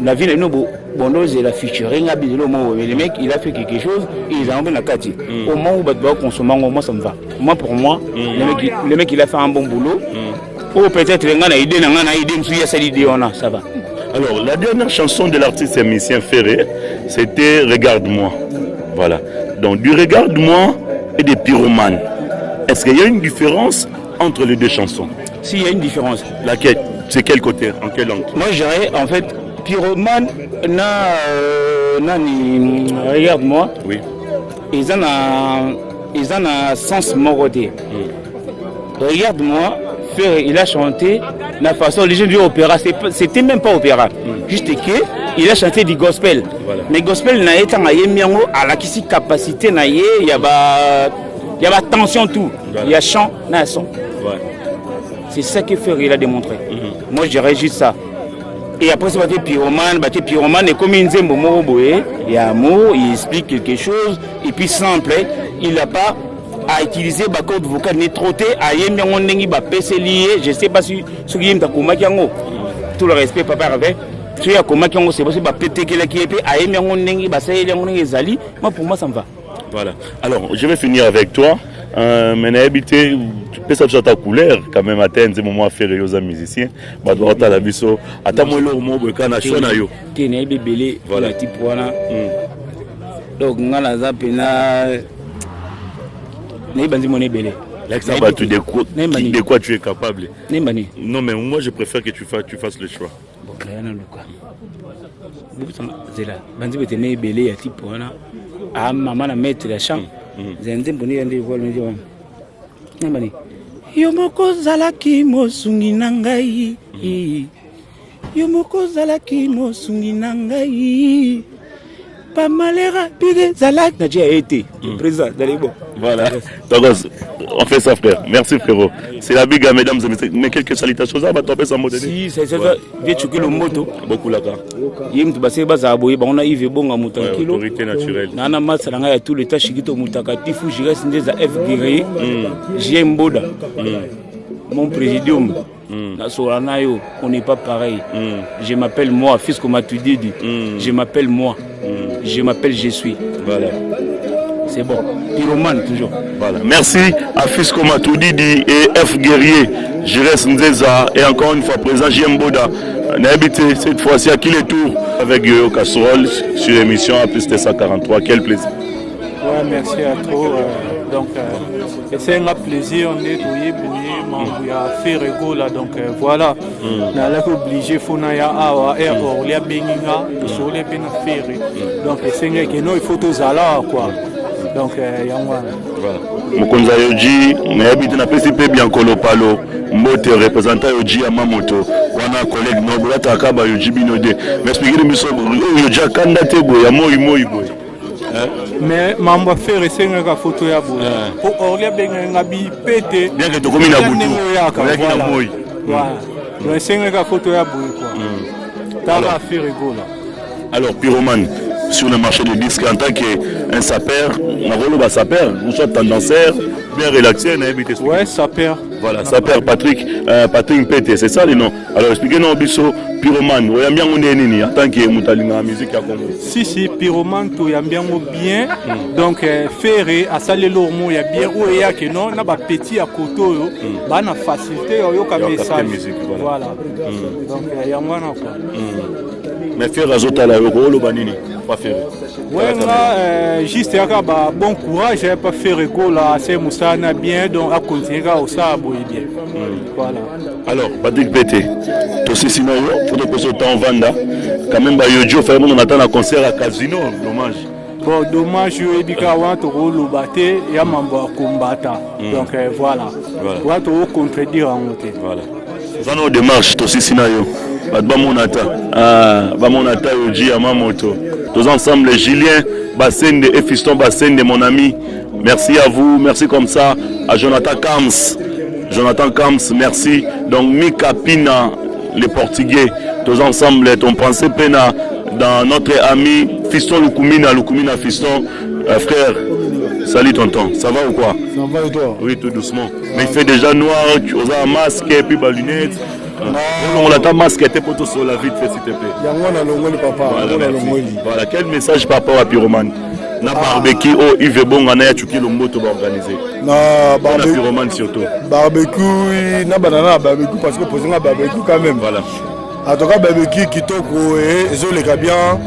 la ville est nous bonose et la featuring a bien le mec il a fait quelque chose et ils ont envoyé la carte au moment où bah consommer moi ça me va moi pour moi le mec il a fait un bon boulot ou peut-être ngana idée monsieur ça l'idée on a ça va. Alors la dernière chanson de l'artiste et musicien Ferré c'était Regarde-moi, voilà, donc du Regarde-moi et des Pyromanes, est-ce qu'il y a une différence entre les deux chansons? Si il y a une différence. Laquelle? C'est quel côté? En quel angle? Moi je dirais en fait Pyromane Regarde-moi. Oui. Ils en a sens moroté. Regarde-moi, il a chanté la façon les gens du opéra, c'était même pas opéra. Juste que il a chanté du gospel. Voilà. Mais gospel n'a été à la capacité il y a tension tout. Voilà. Il y a chant, il y a son. Ouais. C'est ça que Ferré il a démontré. Moi je dirais juste ça. Et après, c'est pyromane, et comme il dit, il y a un mot, il explique quelque chose, et puis simple, il n'a pas à utiliser le code vocal, ni trotté, à y avoir je ne sais pas si ce qui est tout le respect, papa, avec. Si il y a c'est possible, moi, pour moi, ça me va. Voilà. Alors, je vais finir avec toi. Mais habité, tu peux savoir ta couleur quand même atteindre ce moment à faire aux musiciens. Bah doit ta la biso. Attends moi le mot que na chona yo. T'es né bébé voilà type voilà. Donc ngala zapena. Né bandi moné belé. L'exemple tu de quoi tu es capable. Non mais moi je préfère que tu fasses le choix. Bon là na luka. Zela bandi betene belé ya type voilà. Ah maman na mettre la chambre. Yo moko zalaki mosungi na ngai yo moko zalaki mosungi na ngai pamalera bige zalaki na dia été président d'Alibo. Voilà. Donc on fait ça frère. Merci frérot. C'est la biga mesdames et messieurs. Mais quelques salutations ça va tomber sans mot. Si c'est ça vient choquer le moto. Beaucoup là bas. Yim tu basé baza boye ba on a Yves Bonga mutankilo. Autorité naturelle. Nana masalanga ya tout le temps shikito mutakatifu jires ndeza F Guerrier. JM Boda. Mon présidium. On n'est pas pareil. Je m'appelle moi, fils comme tu dis. Je m'appelle moi. Je m'appelle je suis. Voilà. C'est bon. Pyromane toujours. Voilà. Merci à Fils Komatoudidi et F Guerrier. Je reste Nzeza et encore une fois présent JM Boda. On a habité cette fois-ci à qui les tours avec Yo Casserole sur l'émission à plus de 143. Quel plaisir. Ouais, merci à toi. Donc, c'est un plaisir. On est fait là. Donc, voilà. On a obligé Fonaya Awa, Orlia Beninga, sur les Benaféré. Donc, c'est un que nous, il faut tous aller, quoi. Donc, il y a un. Voilà. Mokonza Yoji, on a habité dans PCP Biancolo Palo, Mote représentant Yoji à Mamoto, on a un collègue Nobola Takaba Yoji Binode. Mais expliquez-nous, Yoji a candidaté, il y a moi. Mais maman faire essayer une photo ya boue. Pour Orlia Benga bi pété. Bien que tu commis la boutou. Voilà. Donc essayer une photo ya boue quoi. T'as la faire rigolo. Alors Pyromane, sur le marché des disques en tant qu'un sapeur, on sapeur, ou soit tendancière, bien relaxé, on a habité. Ouais, sapeur. Voilà, sapeur Patrick Pété, c'est ça le nom. Alors expliquez-nous biso Pyromane, on a bien en tant que mutalinga musique à Congo. Si Pyromane tu y a bien bien. Donc Ferré à saler l'ormo il y a bien où il y a que non, na ba petit à koto yo, ba na facilité yo ka message. Voilà. Donc il y a moi quoi. Mais faire azota la yoko le banini pas faire. Ouais, là, juste bon courage, j'ai pas fait rigolo là, c'est Moussana bien, donc à continuer au sable bien. Voilà. Alors, Patrick Pété, tout ce scénario, faut que ce temps vanda. Quand même, Yodio fait on attend un concert à Casino, dommage. Bon, dommage, je vais le battre et à m'en combattre. Donc voilà. Voilà. Contredire en côté. Voilà. Ça nous démarche, tout ce scénario. Bamonata Yoji Amamoto. Tous ensemble, Julien Bassende et Fiston Bassende, mon ami. Merci à vous, merci comme ça. À Jonathan Kams. Jonathan Kams, merci. Donc, Mika Pina, les Portugais. Tous ensemble, ton pensée Pena dans notre ami Fiston Lukumina Fiston, frère. Salut tonton, ça va ou quoi? Ça va et toi? Oui, tout doucement. Mais il fait déjà noir, tu as un masque et puis ma lunette. On l'attend masque et pour tout sur la vite fait s'il te plaît. Voilà, quel message par rapport à Pyromane? Na barbecue au Yves Bonga na chuki le moto ba organiser. Na barbecue Pyromane surtout. Barbecue na banana barbecue parce que poser un barbecue quand même. Voilà. En tout cas barbecue qui toko et zo les bien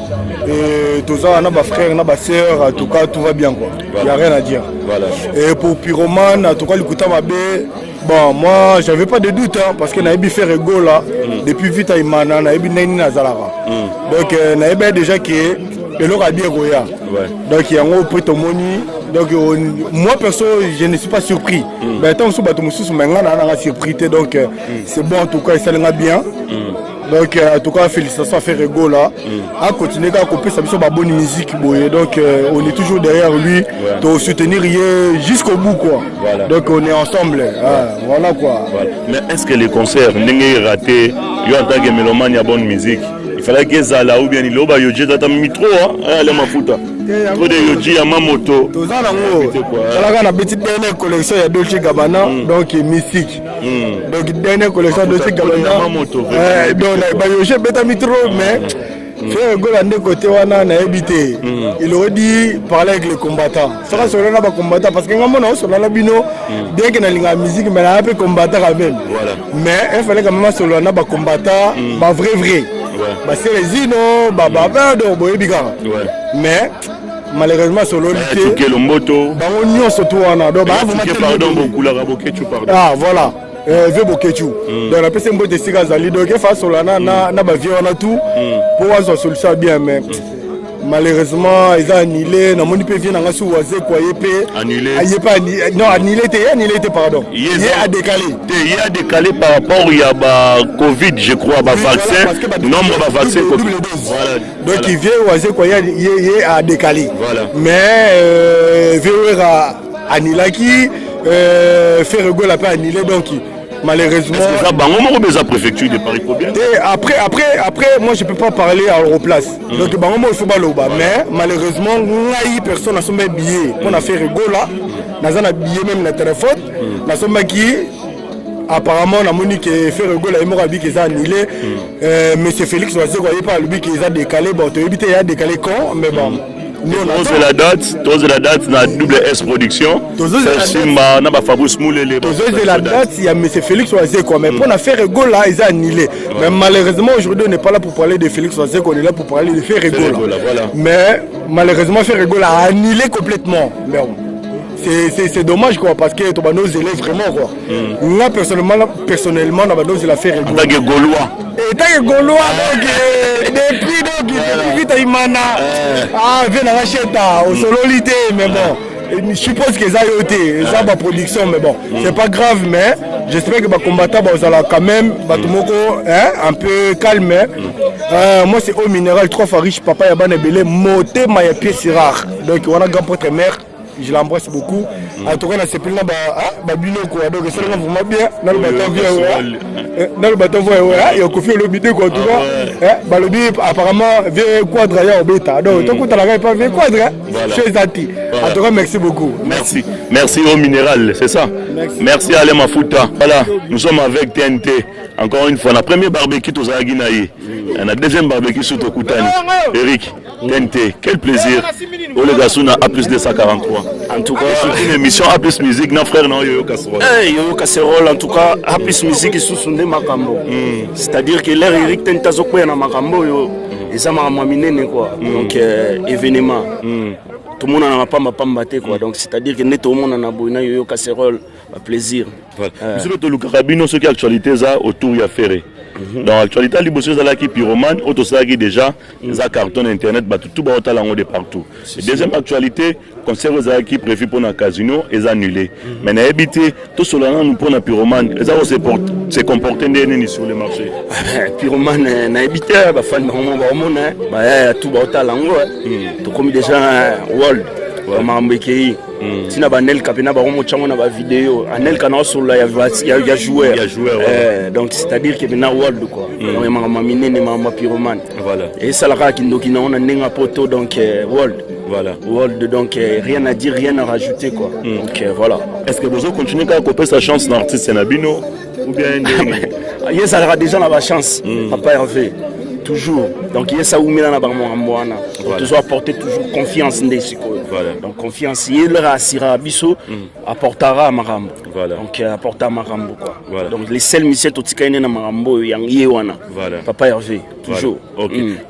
et tout ça on a ba frère, on a ba sœur, en tout cas tout va bien quoi. Il y a rien à dire. Voilà. Et pour Pyromane en tout cas le kuta mabe bon moi j'avais pas de doute hein, parce que na ebi fait rigolo là depuis vite à Imana na ebi neni na Zalara. Donc na ebi déjà que et l'autre a bien Goya. Donc il y a un peu de money. Donc moi perso je ne suis pas surpris. Mais tant que bateau monsieur maintenant on a surpris donc c'est bon en tout cas ça l'a bien. Donc en tout cas félicitations à faire rigolo là. À continuer à couper ça sur la bonne musique boy. Donc on est toujours derrière lui pour soutenir jusqu'au bout quoi. Voilà. Donc on est ensemble. Voilà quoi. Voilà. Mais est-ce que les concerts n'ont raté yo en tant que mélomane il y a bonne musique? Il fallait que ça là ou bien il oba yoji data mitro les mafuta trop de yoji à ma moto tout ça là on a petite dernière collection il y a Dolce Gabbana donc mystique donc dernière collection Dolce Gabbana donc ba yoji beta mitro mais faire go l'année côté wana na habité il aurait dit parler avec les combattants ça sur là ba combattant parce que ngamo sur là bino bien que na linga musique mais là un peu combattant quand même mais il fallait quand même sur là ba combattant ba vrai bah c'est les ino bah donc boy bigara mais malheureusement sur l'olité le moto bah on n'y surtout on a donc bah vous pardon beaucoup la rabokechu pardon voilà veut bokechu donc la personne bote siga zali donc face sur la na ba vie on a tout pour voir sa solution bien mais malheureusement ils ont annulé na moni pe vient na sou waze quoi yepé annulé non annulé pardon il a décalé par rapport il y a ba Covid je crois ba vaccin nombre ba vaccin voilà donc il vient waze quoi il a décalé mais verra annulé qui faire rigolo la pas annulé donc malheureusement ça bango mo beza préfecture de Paris combien et après moi je peux pas parler à Europlace donc bango mo il faut baloba mais malheureusement ngai personne n'a son billet pour na faire rigolo là na billet même na téléphone na son qui apparemment na monique faire rigolo et morabi qui ça annulé monsieur Félix Oise quoi il parle lui qui a décalé bon tu éviter il a décalé quand mais bon Tose la date na double S production. Simba na ba Fabrice Moulele. Tose la date il y a monsieur Félix Oise quoi mais pour na faire rigolo là ils ont annulé. Mais malheureusement aujourd'hui on n'est pas là pour parler de Félix Oise on est là pour parler de faire rigolo. Mais malheureusement faire rigolo a annulé complètement. Mais c'est dommage quoi parce que nos élèves vraiment quoi. Moi personnellement on va nos la faire rigolo. En tant que Gaulois. Et tant que Gaulois donc depuis vite à Imana vient à Racheta au sololité mais bon je suppose que ça a été ça va production mais bon c'est pas grave mais j'espère que les combattants vont quand même un peu calme. Moi c'est eau minérale 3 fois riche papa ya bana belé moté ma pièce rare donc on a grand pote mère je l'embrasse beaucoup en tout cas na sepelina ba bino quoi donc c'est vraiment bien dans le bateau il y a confié le midi quoi tout ça ba le dit apparemment vieux quadra ya obeta donc tout coup la pas vieux quadra chez Zati en tout cas merci beaucoup merci au minéral c'est ça merci à Mafuta voilà nous sommes avec TNT encore une fois la première barbecue tous à Guinaï la deuxième barbecue sur Tokutani Eric TNT quel plaisir Olegasuna A plus 243 en tout cas c'est une émission A plus musique na frère non Yoyo Casserole Yoyo Casserole en tout cas A plus musique sous son makambo c'est-à-dire que l'air Eric Tentazo kwa na makambo yo et ça m'a amené quoi. Donc événement. Tout le monde en a pas maté quoi. Donc c'est-à-dire que tout le monde en a boina yo casserole, plaisir. Monsieur le Tolu Karabino, ce qui est actualité ça autour ya ferré. Dans l'actualité, les bosses qui pyromane, auto ça qui déjà, ça carton internet, bah tout va au de partout. Deuxième actualité, concert qui prévu pour un casino est annulé. Mais n'a habité tout cela nous pour un pyromane, et ça se comporter sur le marché. Pyromane n'a habité, bah fan vraiment bah tout va tout comme déjà world. Mamambekei tina banel kapena ba romo chango na ba vidéo anel kana solo ya joueur donc c'est-à-dire que bena world quoi on mama minene mama pyromane voilà et ça la ki ndoki na on nenga poto donc world world donc rien à dire rien à rajouter quoi donc voilà est-ce que vous continuez à couper sa chance dans l'artiste Nabino ou bien yes ça aura déjà la chance papa Hervé toujours donc il y a ça où milana bamwana toujours apporter toujours confiance ndesiko donc confiance il rassira biso apportera marambo donc apportera marambo quoi donc les seuls missions totikane na marambo yang yewana papa Hervé toujours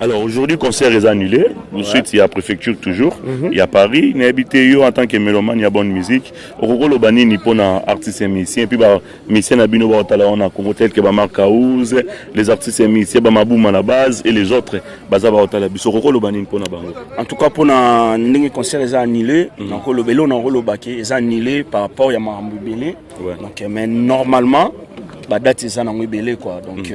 alors aujourd'hui concert est annulé ensuite il y a préfecture toujours il y a Paris il y a habité yo en tant que mélomane il y a bonne musique okolo banini pona artiste et musicien puis ba musicien na bino ba tala on a Congo tel que ba Marcaouz les artistes et musiciens ba Mabouma na base et les autres bazaba otala biso okolo banini pona bango en tout cas pona ndenge concert est annulé donc le belo na rolo baké est annulé par rapport ya marambo belé donc mais normalement ba date est na ngibelé quoi donc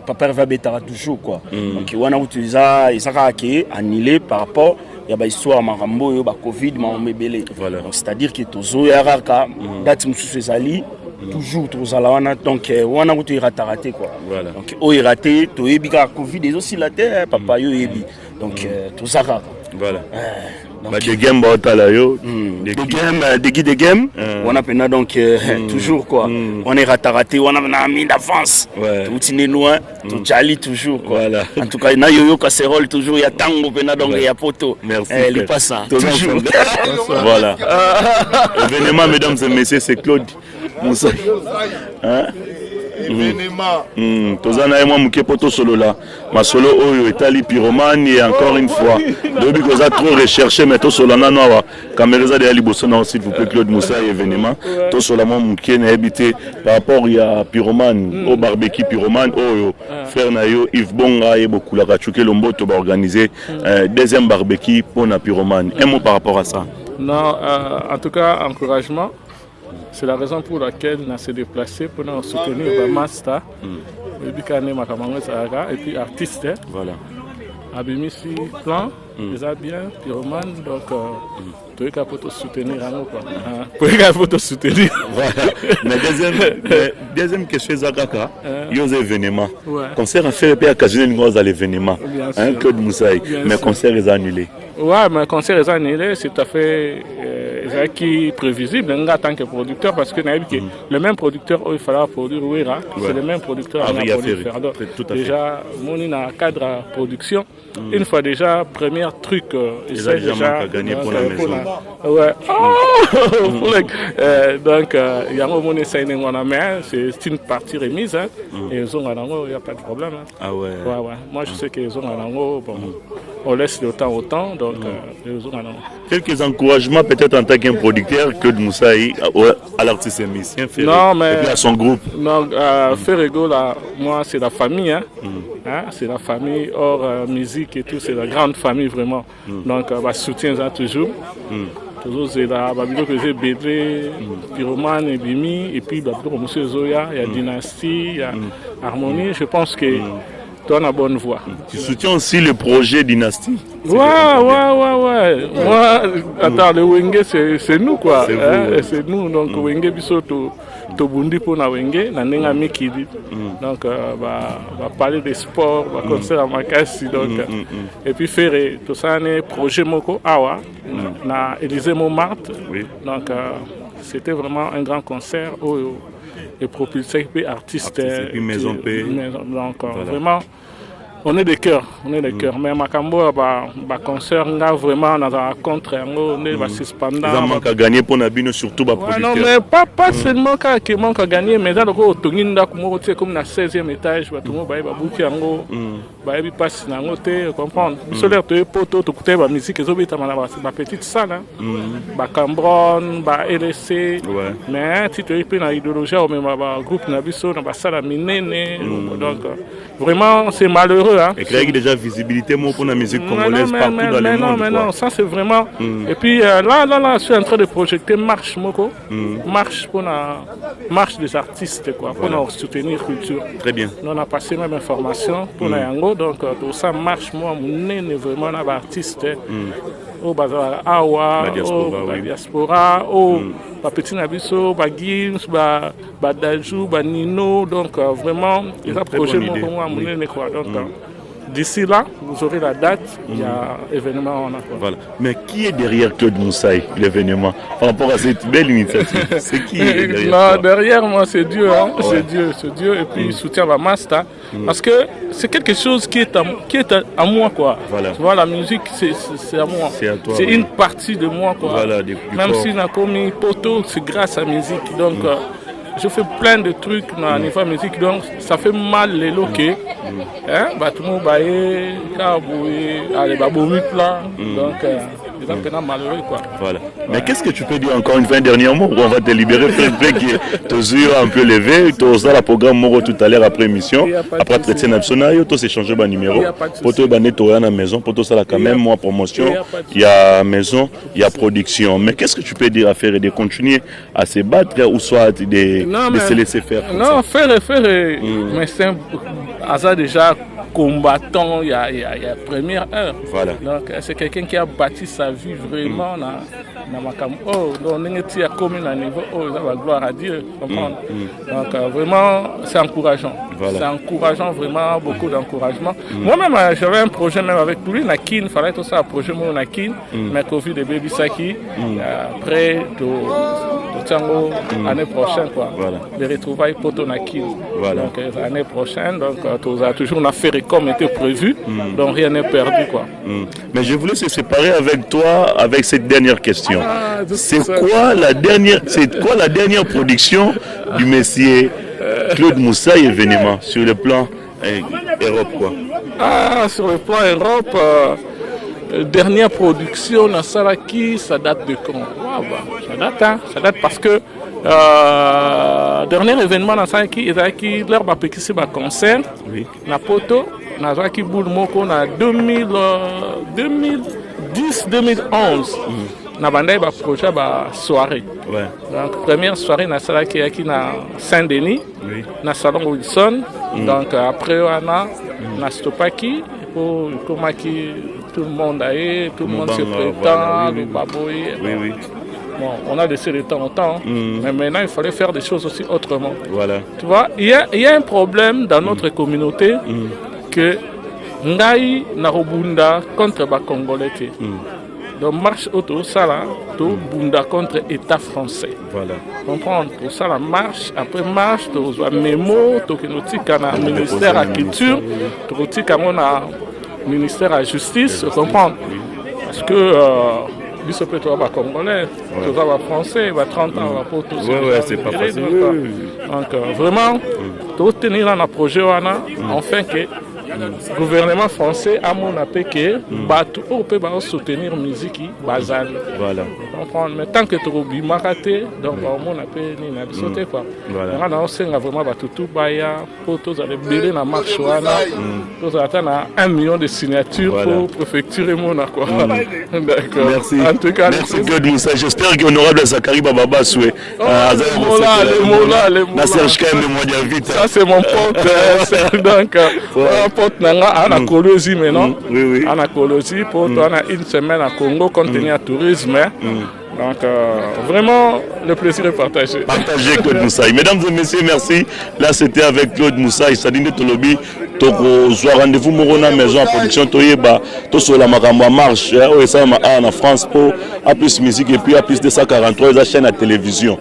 papa va betara toujours quoi donc wana utiliza isaka ki annulé par rapport ya ba histoire marambo yo ba covid marambo belé donc c'est-à-dire que tozo ya raka date mususu ezali toujours tozala wana donc wana utu raté quoi donc o raté to yebika covid ezo si la terre papa yo yebi donc tozaka voilà des games batala yo des games on a pena donc toujours quoi on est raté on a mis d'avance tout est loin tout chali toujours quoi en tout cas na yo casserole toujours ya tango pena donc ya poto les passants toujours voilà événement mesdames et messieurs c'est Claude Moussa tozana et moi muke poto solo là ma solo oyo etali pyromane et encore une fois depuis que ça trop recherché mais to solo na noa caméra de liboso na s'il vous plaît Claude Moussa événement to solo moi muke na habité par rapport ya pyromane au barbecue pyromane oyo frère na yo Yves Bonga et beaucoup la kachuke lomboto ba organiser deuxième barbecue pour na pyromane un mot par rapport à ça. Non en tout cas encouragement. C'est la raison pour laquelle on s'est déplacé pour nous soutenir le master, et puis artiste. Voilà. Abimisi plan, déjà bien, pyromane, donc tu es capable de soutenir. Tu es capable de soutenir. Mais deuxième question, Zakaka, il y a des événements. Concert a fait occasionner une grosse à l'événement. Un Claude Moussaï, mais concert est annulé. Oui, mais concert est annulé, c'est tout à fait qui prévisible en tant que producteur parce que le même producteur il fallait produire c'est le même producteur qui a produit Ferdo. Déjà mon cadre production une fois déjà premier truc déjà gagné pour la maison donc il y a un moment c'est une partie remise et ils ont il n'y a pas de problème moi je sais qu'ils ont on laisse le temps au temps donc quelques encouragements peut-être en tant qu'un producteur que de Moussaï à l'artiste et musicien et à son groupe. Non, Ferrego là, moi c'est la famille, c'est la famille hors musique et tout, c'est la grande famille vraiment. Donc on soutient ça toujours. Toujours c'est là, que j'ai Bédré, Pyromane et Bimi et puis Monsieur Zoya, il y a Dynastie, il y a Harmonie. Je pense que tu as la bonne voix. Tu soutiens aussi le projet Dynastie? Ouais. Moi, attends, le Wenge, c'est nous quoi. C'est nous. Donc, Wenge, biso, to bundi pour na Wenge, na nenga mikidi. Donc, va parler des sports, va concert à Makassi. Donc, et puis faire tout ça, un projet Moko Awa, na Élysée Montmartre. Donc, c'était vraiment un grand concert. Et propulsé puis artiste et puis maison P. Donc vraiment on est des cœurs, mais Makambo concert là vraiment on a contre on est suspendant. Ça manque à gagner pour Nabino surtout producteur. Non mais pas seulement qui manque à gagner mais dans le Tonginda comme na 16e étage tout le monde ba bouti bayebi mpasi nango te comprendre biso lere toye poto tokutaki bamusike ezobetama na bapetite salle bacambron balc mais ti toyebi mpe na idéologie omema bagroupe na biso na basala minene donc vraiment c'est malheureux et créer déjà visibilité pour la musique congolaise partout dans le monde. Mais non, ça c'est vraiment et puis là je suis en train de projeter marche moko marche pour la marche des artistes quoi pour nous soutenir culture. Très bien. On a passé même information pour la yango donc tout ça marche moi mon vraiment na artiste au bazar awa au diaspora au petit nabiso ba Gims ba Dajou ba Nino donc vraiment il a projet pour moi mon quoi donc d'ici là, vous aurez la date, il y a événement en accord. Voilà. Mais qui est derrière Claude Moussaï, l'événement, par rapport à cette belle initiative? C'est qui est derrière toi? Derrière moi, c'est Dieu, hein? C'est Dieu, et puis il soutient ma master, parce que c'est quelque chose qui est à moi, quoi. Voilà. Tu vois, la musique, c'est à moi. C'est à toi. C'est une partie de moi, quoi. Voilà, même si n'a commis poto, c'est grâce à la musique, donc. Je fais plein de trucs dans le niveau musique, donc ça fait mal les loquets. Tout le monde donc c'est un peu malheureux quoi. Voilà. Mais qu'est-ce que tu peux dire encore une fin dernier mot? On va te libérer après que tes yeux un peu levés, tu as le programme Moro tout à l'heure après émission, après traiter national, tu as changé de numéro. Pour te banner à la maison, pour tout ça là quand même moi promotion, il y a maison, il y a production. Mais qu'est-ce que tu peux dire à faire et de continuer à se battre ou soit de se laisser faire? Non, faire, mais c'est un déjà combattant il y a première heure. Voilà. Donc c'est quelqu'un qui a bâti sa vie vraiment dans ma cam. Oh, donc on a commis à niveau gloire à Dieu. Donc vraiment c'est encourageant. Voilà. C'est encourageant vraiment beaucoup d'encouragement. Moi-même j'avais un projet même avec lui Nakin, fallait tout ça un projet mon Nakin, mais Covid et Baby Saki après l'année prochaine quoi. Voilà. Les retrouvailles Poto Nakin. Voilà. Donc l'année prochaine donc toujours on a fait comme était prévu, donc rien n'est perdu quoi. Mais je voulais se séparer avec toi avec cette dernière question. C'est quoi la dernière production du monsieur Claude Moussaï événement sur le plan Europe quoi? Sur le plan Europe, dernière production dans Salaki, ça date de quand? Ça date parce que dernier événement dans Salaki, il y a l'air de un concert, na poto, na Zaki Boulmoko, na 2010-2011. Na bandai ba projet ba soirée. Ouais. Donc première soirée na Salaki qui na Saint-Denis, na Salon Wilson. Donc après on a na Stopaki pour Komaki tout le monde aille, tout le monde se prétend, le baboy. Oui. Bon, on a laissé le temps au temps, mais maintenant il fallait faire des choses aussi autrement. Voilà. Tu vois, il y a un problème dans notre communauté que Ngai Narobunda contre les Congolais. Donc marche auto ça là, tout bunda contre l'État français. Voilà. Comprendre pour ça la marche, après marche, tu as mémo, tu as le ministère de la culture, tu as le ministère de la justice, comprendre. Parce que lui se peut être congolais, tu vas français, il va 30 ans pour tout ça. Ouais, c'est pas facile. Donc vraiment, tu as tenir dans le projet, enfin que le gouvernement français a mon appel que on peut soutenir la musique basale. Voilà. Mais tant que tu as maraté, donc on appelle ni sauter quoi. Voilà. On a vraiment tout baya pour tous les bébés na marche tous attendre 1 million de signatures pour préfecture et mon quoi. D'accord. Merci. En tout cas, merci Claude Moussa. J'espère que honorable Zakari Baba Soué. Les mots ça c'est mon pote. Donc Nanga à Colosie maintenant. Oui. À Colosie pour une semaine à Congo compte tenu à tourisme. Donc vraiment le plaisir est partagé. Partagé Claude Moussaï. Mesdames et messieurs, merci. Là c'était avec Claude Moussaï, Sadine Tolobi. Toko soit rendez-vous Morona maison en production Toyeba, to sur la Makambo marche et ça en France pour A plus musique et puis A plus 243 la chaîne à télévision.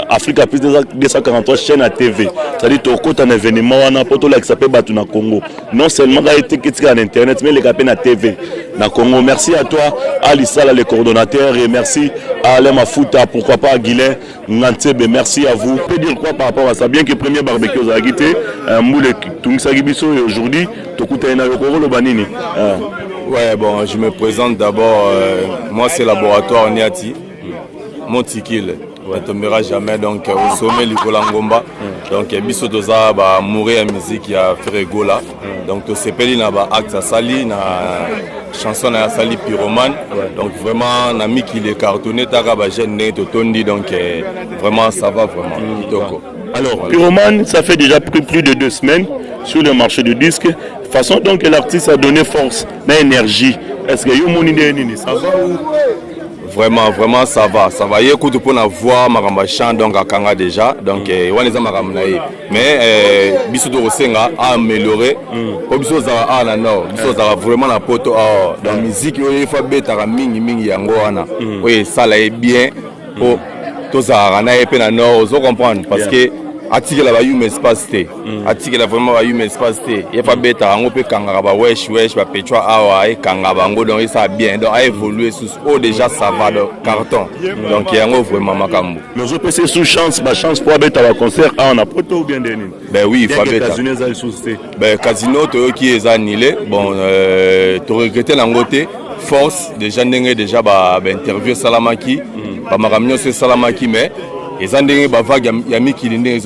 Afrique A plus 243 chaîne à TV. C'est-à-dire Toko un événement on a poto là qui s'appelle Batuna Congo. Non seulement il a été critiqué en internet mais les capé na TV na Congo. Merci à toi Ali Sala le coordonnateur et merci à Alain Mafuta, pourquoi pas à Guilain Ngantebe, merci à vous. Vous pouvez dire quoi par rapport à ça? Bien que premier barbecue a quitté moule Tungisaki biso et aujourd'hui tokuta na yokoro banini. Ouais, bon, je me présente d'abord. Moi, c'est Laboratoire Niati, Montikil. On ne tombera jamais donc au sommet Nicolas Ngomba. Donc, biso toza ba mourir en musique ya Ferregola. Donc, to sepeli na ba acte sali na chanson na sali pyromane. Donc, vraiment na mi qui est cartonné taka ba jeune né to tondi donc vraiment ça va vraiment. Alors, voilà. Pyromane, ça fait déjà plus de 2 semaines sur le marché du disque. Façon donc que l'artiste a donné force, l'énergie. Est-ce que ça va ou... Vraiment, ça va. Ça va. Écoute, pour la voix, ma chant donc à Kanga déjà. Donc, on les a maramaï. Mais, biso de Rosenga a amélioré. Pour biso à la nord, biso vraiment la poto. Dans la musique, il faut bête à mingi yangoana. Oui, ça là est bien. Pour tous à Rana et Pena Nord, vous comprenez parce que Attique la bayou mais espace té. Attique la vraiment bayou mais espace té. Il faut bête à un peu Kanga ba wesh ba petua awa et Kanga bango donc ça bien donc a évolué sous déjà ça va dans carton. Donc il y a vraiment makambo. Mais je pense sous chance pour bête à concert en a poto ou bien denis. Ben oui, il faut bête. Ben casino qui est annulé. Bon tu regretter l'angoté force déjà n'engé déjà ba interview Salamaki. Ba makamnyo c'est Salamaki mais et ça n'est pas vague yami qui n'est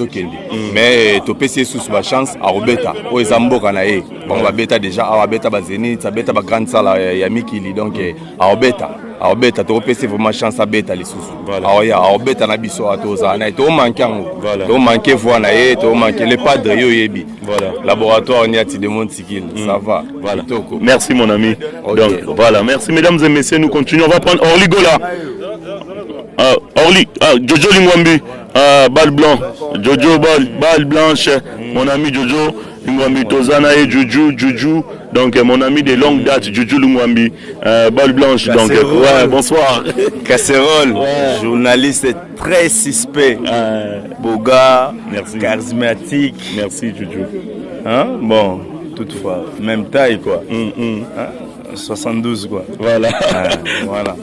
mais tu peux essayer sous ma chance à Robeta au Zambo Kanae bon va beta déjà à Robeta bazeni ça beta ba grande salle yami qui donc à Robeta tu peux essayer vraiment chance à beta les sous alors ya à Robeta na biso à toza na to manquer voir na e to manquer les padres yo yebi voilà laboratoire Niati de Montikil ça va voilà merci mon ami donc voilà merci mesdames et messieurs nous continuons on va prendre Orligola Orly, Jojo Lingwambi, balle blanc, Jojo balle blanche, mon ami Jojo Lingwambi, Tozana et Juju, donc mon ami de longue date, Jojo Lingwambi, balle blanche, donc ouais, bonsoir. Casserole, journaliste très suspect, beau gars, merci. Charismatique. Merci Jojo. Hein? Bon, toutefois, même taille quoi. Hein? 72 quoi. Voilà.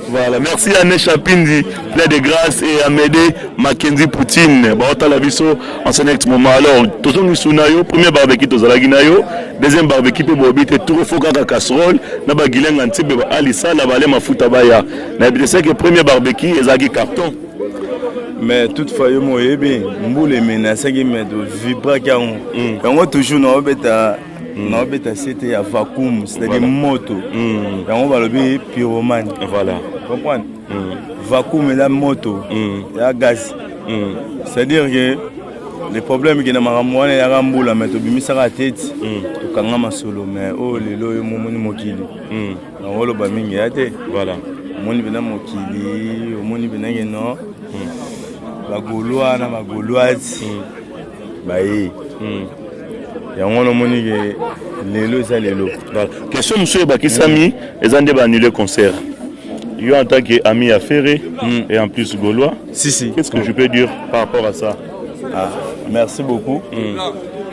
Voilà. Merci à Né Chapindi, plein de grâce et à Médé Mackenzie Poutine. Bon, on la viso en ce moment. Alors, tous nous sunayo, premier barbecue tous la guinayo, deuxième barbecue pour bobite tout faut qu'à casserole, na ba gilenga ntibe ba alisa la balé mafuta baya. Na c'est que premier barbecue ezaki carton. Mais toutefois yo moyebi, mbule menasa qui met de vibra ka on. On toujours na obeta na obeta c'était à vacuum, c'est-à-dire moto. Et on va le pyromane. Voilà. Comprendre? Vacuum et la moto. Et la gaz. C'est-à-dire que les problèmes qui na maramwana ya rambula mais to bimisa ka tête. To kanga masolo mais oh lelo yo momoni mokili. Na wolo ba mingi yate. Voilà. Moni bina mokili, moni bina ngeno. Ba Gaulois na ba Gauloise. Ba yi. Et on a moni que l'élo ça l'élo. Question monsieur Bakisami, ils ont annulé le concert. Il y a en tant qu'ami affairé et en plus gaulois. Si. Qu'est-ce que je peux dire par rapport à ça? Merci beaucoup.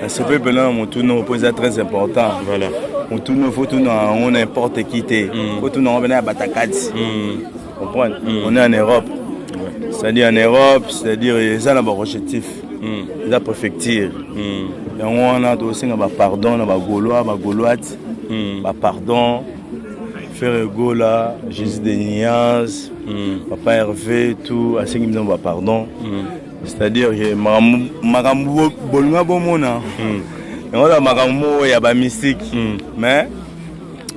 Ce peuple là, mon tournoi est très important. Voilà. Mon tournoi, faut tourner on n'importe qui t'es. Faut tourner on venir à Batakati. Comprendre? On est en Europe. C'est-à-dire en Europe, c'est-à-dire les gens ont un objectif. La préfecture. Et on a aussi un pardon, un Gaulois, un Gauloise, un pardon, Ferregola, Jésus de Niaz, Papa Hervé, tout, à ce qui me donne pardon. C'est-à-dire que Marambo Bolunga Bomona, et on a Marambo, il y a des mystiques, mais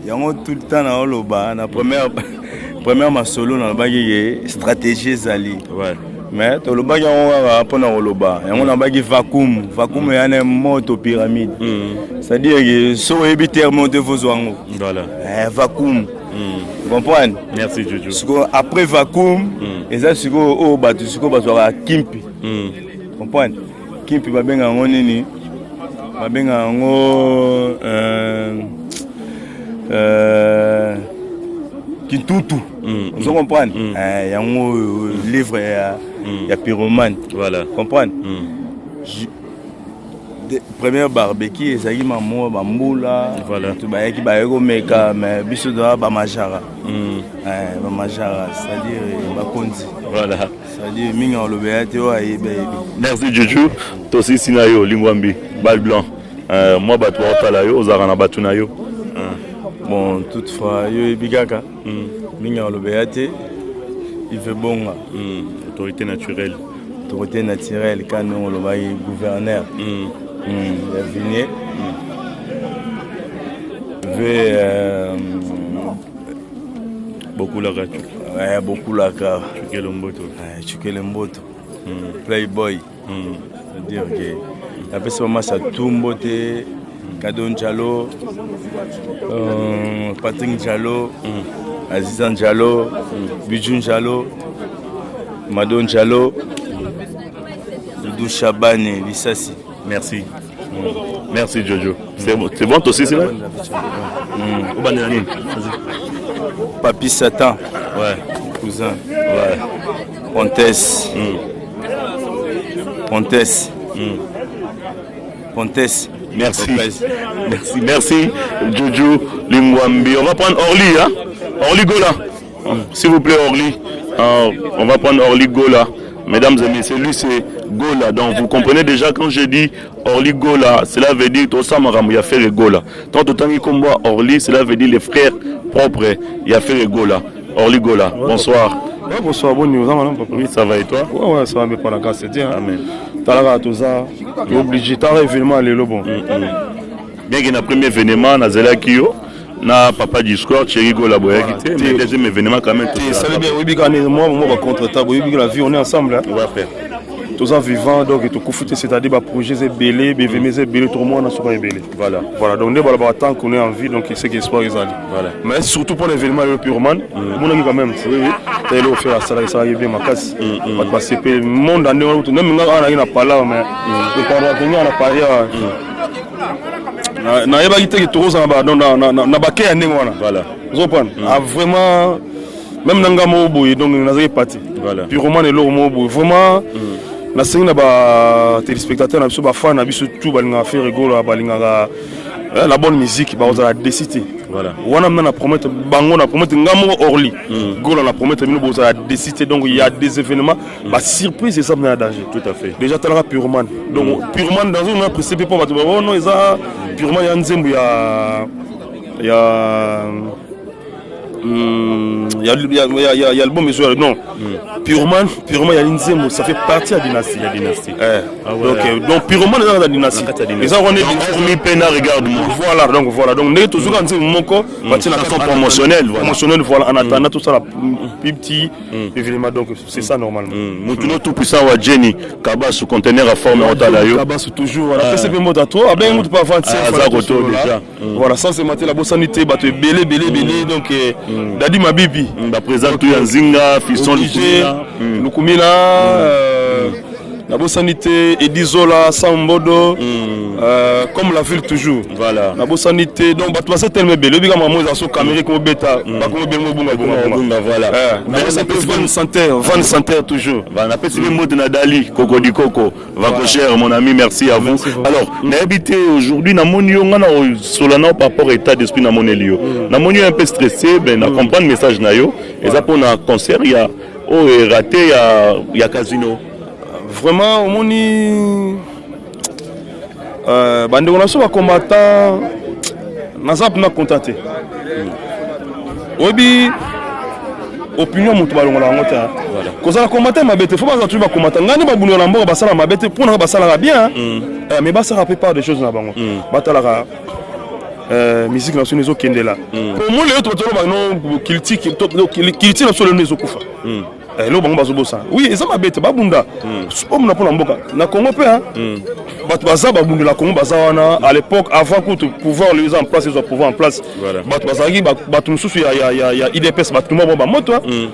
il y a tout le temps dans le bas, la première ma solo dans le stratégie Zali. Mais tout le bas on va prendre le bas et on a bagi vacuum est un moto pyramide. C'est-à-dire que si vous évitez monter vos oignons. Voilà. Vacuum. Vous comprenez? Merci Jojo. Après vacuum, et ça c'est au bas tu sais quoi va kimpi. Vous comprenez? Kimpi va bien en nini. Va bien en Kintutu. Vous comprenez? Il y a un livre, il y a pyromane. Voilà. Vous comprenez? Première barbecue, ça y est, maman, bamboula. Voilà. Tu vas qui va y meka, mais biso doit bamajara. Bamajara, c'est-à-dire bakonzi. Voilà. C'est-à-dire minga le béate o aïe baby. Merci Jojo. Toi aussi Sinayo Lingwambi, balle blanc. moi bato otala yo ozara na bato na yo. Bon, toutefois, yo ebigaka. Minga lobeyate. Il fait bon. Autorité naturelle. Autorité naturelle, quand on le voit gouverneur. Il a venu. Beaucoup la gâteau. Ouais, beaucoup la gâteau. Chukelemboto. Playboy. C'est-à-dire que après ce moment, ça tombe beauté. Kadon Diallo, Patrick Diallo, Azizan Diallo, Bijun Diallo, Madon Diallo, Doudou Chabane, Lissassi. Merci. Merci Jojo. C'est bon toi aussi, c'est vrai? Papi Satan. Ouais. Cousin. Ouais. Pontes. Pontes. Pontes. Merci. Merci Jojo Limwambi. On va prendre Orly, hein? Orly Gola. S'il vous plaît, Orly. On va prendre Orly Gola. Mesdames et messieurs, lui c'est Gola. Donc vous comprenez déjà quand je dis Orly Gola, cela veut dire tout ça il y a fait Gola. Tant autant qu'il combat Orly, cela veut dire les frères propres. Il y a fait Gola. Orly Gola. Bonsoir. Ouais, bonsoir, bonne nuit. Oui, ça va et toi? Ouais, ça va, mais pas la casse, c'est bien. Amen. T'as la tout ça, obligé, t'as un événement à l'élo bon. Bien qu'il y ait un premier événement, Nazela Kyo, na papa Discord, Chéri Gola Boya Kité, mais deuxième événement quand même. Ça veut bien, oui, moi, contre table, oui, la vie, on est ensemble. Ouais, frère. Tous en vivant, donc, et tout confouté, c'est-à-dire, bah, projet, c'est belé, BVM, c'est belé, tout le monde, on a souvent belé. Voilà. Voilà, donc, tant qu'on est en vie, donc, c'est qu'espoir, ils allaient. Voilà. Mais surtout pour l'événement, le Pureman, mon ami, quand même, oui, oui, t'as élo faire ça, ça arrive bien, ma casse. Pas de passer, le monde, même, on n'a pas là, mais, on n'a pas là. Na yeba kite ki toro sana ba na ba ke ande ngwana voilà vous comprenez vraiment même nanga mo boy donc na zaki parti voilà purement le mo boy vraiment na sengi na ba téléspectateurs na biso ba fan na biso tout balinga faire rigolo balinga la bonne musique ba oza décider voilà wana na promettre bango na promettre ngamo Orly gola na promettre bino boza décider donc il y a des événements ba surprise et ça na danger tout à fait déjà talaka purement donc purement dans un précipité pour bato non eza purement ya nzembo il y a le bon monsieur non purement il y a nzembo ça fait partie de la dynastie donc purement dans la dynastie et ça on est hormis pena regarde-moi voilà donc n'est toujours quand c'est moko c'est la façon promotionnelle voilà en attendant tout ça la petit événement donc c'est ça normalement mutuno tout puissant wa Jenny Kaba sous conteneur à forme otala yo Kaba toujours voilà c'est peu mot à toi ben mot pas 25 déjà voilà ça c'est maté la bosanité bato belé donc Dadi Mabibi ba présente tout Nzinga fiston Lukumila la bosanité Edizola Sambodo comme la ville toujours voilà la bosanité donc bato c'est tellement belé biga maman za so caméra comme beta ba comme belmo bunga voilà mais ça peut Van Santerre toujours on appelle ce mot de Nadali Coco di Coco va cher mon ami merci à vous alors n'habité aujourd'hui na monio ngana solana par rapport état d'esprit na monelio na monio un peu stressé ben na comprendre message na yo et ça pour na concert il y a raté il y a casino vraiment au moni bande on a so ba combattant nazap na contenté obi opinion mutu balongola ngo ta kozala combattant mabete faut pas tu ba combattant ngani ba bunyo na mboka basala mabete pour na basala bien mais basala plupart des choses na bango batala musique nationale zo kendela pour moi les autres ba non critique na solo nezo kufa lo bango bazobosa oui eza mabete babunda sport na pona mboka na Congo pe bato baza babunda la Congo baza wana à l'époque avant que tout pouvoir les en place ils ont pouvoir en place bato bazaki bato mususu ya IDPS bato mo ba moto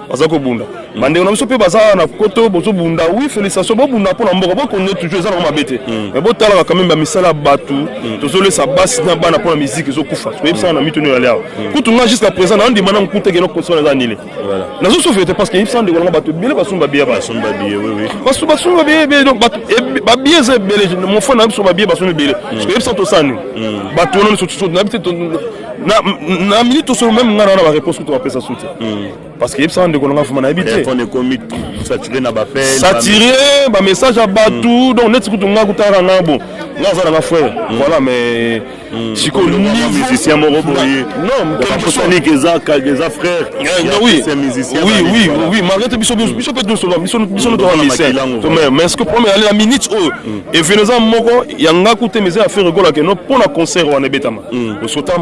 baza ko bunda bande na biso pe baza na koto bozo bunda oui félicitations bo bunda pona mboka bo connaît toujours eza na mabete mais bo tala quand même ba misala bato tozole sa base na bana pona musique zo kufa so yebisa na mitoni ya leo kutunga jusqu'à présent na ndima na mkunte ke no console za nile voilà na zo sofete parce que yebisa ndeko bato bile basumba biye oui basumba biye donc bato ba biye ze bele mon fond na biso ba biye basumba bile parce que yebisa to sanu bato non so na bite na minute to so même ngana na ba réponse que tu appelles ça soutien parce que yebisa ndeko nga fuma na habité téléphone est commis saturé na ba appel saturé ba message à bato donc net kutunga kutara ngabo Là, ça va frère. Voilà, mais. Si on est musicien, mon robot. Non, quelque chose. Des frères. Oui, oui, malgré tout, Bissot peut nous sauver. Bissot nous doit mais est-ce que pour aller la minute, et Venezan Moko, il y a un côté, mais il a fait rigoler que non, pour la concert, on est bêtement. Au sautant,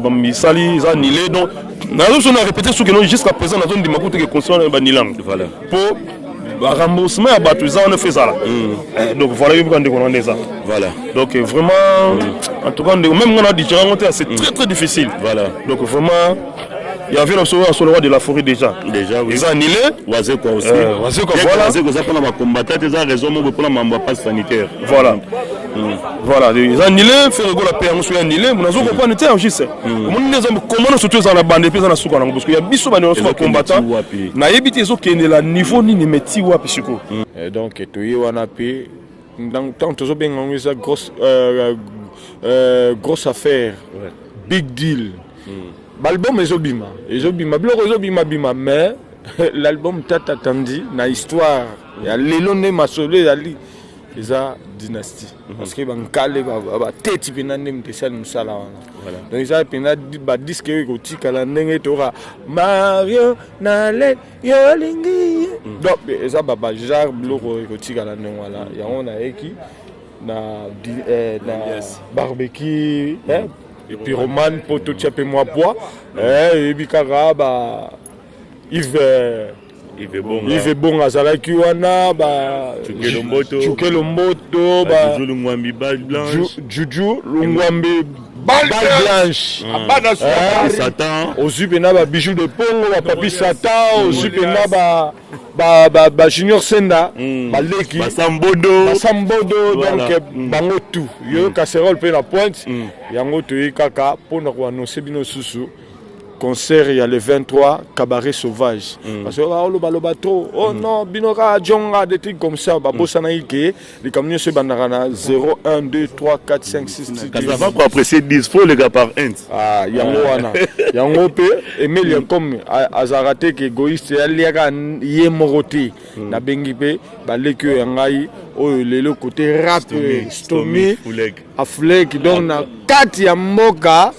Misali, Zanilé, donc. Nous avons répété ce que nous, jusqu'à présent, nous avons dit que le concert est Banilang. Voilà. Pour. Remboursement à Batouza, on a fait ça là. Donc voilà, on a ça. Voilà. Donc vraiment, en tout cas, même on a dit c'est très très difficile. Voilà. Donc vraiment, il y avait un roi de la forêt déjà. Déjà, oui. Ils ont annulé. Oisé quoi aussi. Oisé quoi, voilà. Oisé quoi, ça pour la combattre, ils ont raison pour la passe sanitaire. Voilà. Voilà, ils ont annulé, fait rigoler la paix, on s'est annulé, mais nous avons pas été enregistrés. Comment nous sommes dans la bande et puis dans la souka, parce qu'il y a des combattants. Na yebiti ezo kende la niveau ni meti wa pisiko. Et donc to yi wana pe dans tant to zo benga ngisa grosse affaire. Big deal. L'album ezobima biloko ezobima bima mais l'album tata attendu na histoire ya lelo ne masolo yali eza dynastie parce que bankale ba tete pena nem te sel musala wana donc ça pena ba disque ko tikala ndenge tora Mario Nale yolingi donc eza baba genre bloko ko tikala ndenge wala ya ona eki na barbecue pyromane poto tchape moi bois et bikara ba Yves bon azalaki wana ba Chukelo Mboto ba Juju Lungwambi balle blanche Satan ozupena ba bijoux de Pongo ba papi Satan ozupena ba Junior Senda ba leki ba Sambodo donc bango tout yo casserole pe la pointe yango to kaka pona ko annoncer bino susu concert il y a le 23 cabaret sauvage parce que le trop oh non binoka jonga des trucs comme ça ba bossa na ike les camions se bandarana 0 1 2 3 4 5 6 7 ça va pour apprécier 10 fois les gars par int yango wana yango pe Emile comme azarate que égoïste aliaka ye moroti na bengi pe ba leki yangai o le côté rap stomy aflek donc na kati ya mboka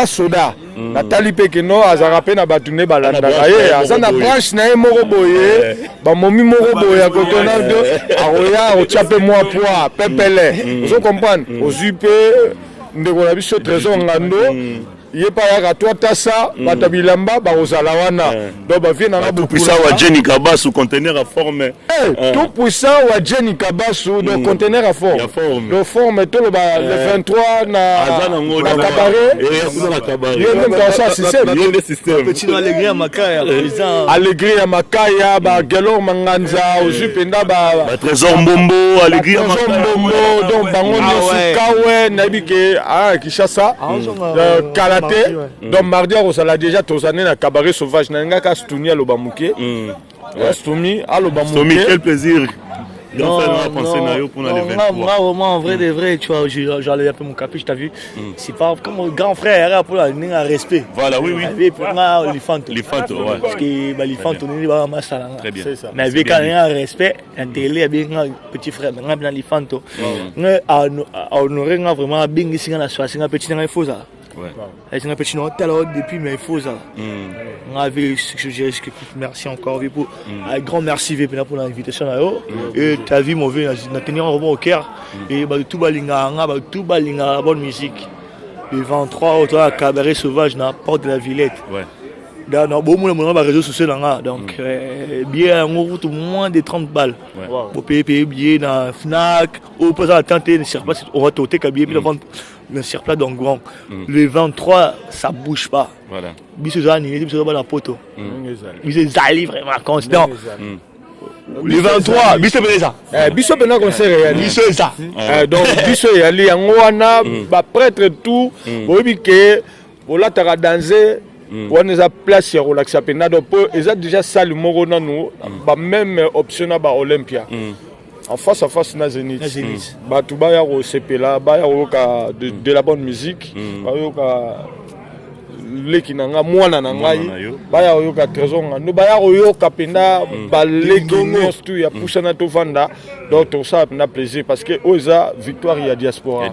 soda natali pe ke no azara pe na batune balandaka ye aza na branche na ye moko boye bamomi moko boye akotona do aroya otia pe mwa poa pepele ozo comprendre ozwi pe ndeko na biso trésor ngando ye pa yaka toi tasa batabilamba bakozala wana donc bavie nanga tout puissant wa Jenny Kabasu conteneur à forme tout puissant wa Jenny Kabasu donc conteneur à forme donc forme tout le 23 na cabaret et dans ça système petit alegria makaya président alegria makaya ba Gelor Manganza ozupenda ba trésor mbombo alegria mbombo donc bango kawe nabike Kishasa kala donc mardi on a déjà tous années na cabaret sauvage na ngaka Stoumi alobamuke Stoumi alobamuke quel plaisir. Non, moi, en vrai de vrai, tu vois, j'allais un peu mon capuche, t'as vu. C'est pas comme mon grand frère, pour un respect. Voilà, oui. L'Ifanto, ouais. Parce que l'Ifanto, on est dans ma salle. Très bien. Mais avec un respect, un télé, avec un petit frère, on a l'Ifanto. On aurait vraiment bien ici dans la soirée, c'est un petit info ça. C'est un petit hôtel depuis mais il faut ça. On avait ce que je dirais, merci encore pour un grand merci pour l'invitation et ta vie mauvais na tenir un au cœur et tout balinga la bonne musique. Le 23 au cabaret sauvage na porte de la Villette. Dans beaucoup de réseaux sociaux donc bien on route moins de 30 balles pour payer billet dans Fnac au pas attendre ne sert pas on va tenter billet puis vendre ne sert pas donc grand le 23 ça bouge pas voilà biso za ni biso ba la poto biso zali vraiment constant le 23 biso beza biso bena concert biso ça donc biso yali yango wana ba prêtre tout boyebi ke olataka danser on a place ya relaxa pena donc ils déjà salle moko nanu ba même option na ba Olympia en face à face na Zénith ba tout ba ya ko sepela ba ya ko de la bonne musique ba yo ka leki na nga mwana na ngai baya oyoka trésor nga no baya oyoka penda baleki nyonso tu ya pusana tovanda donc tosala penda plaisir parce que oza victoire ya diaspora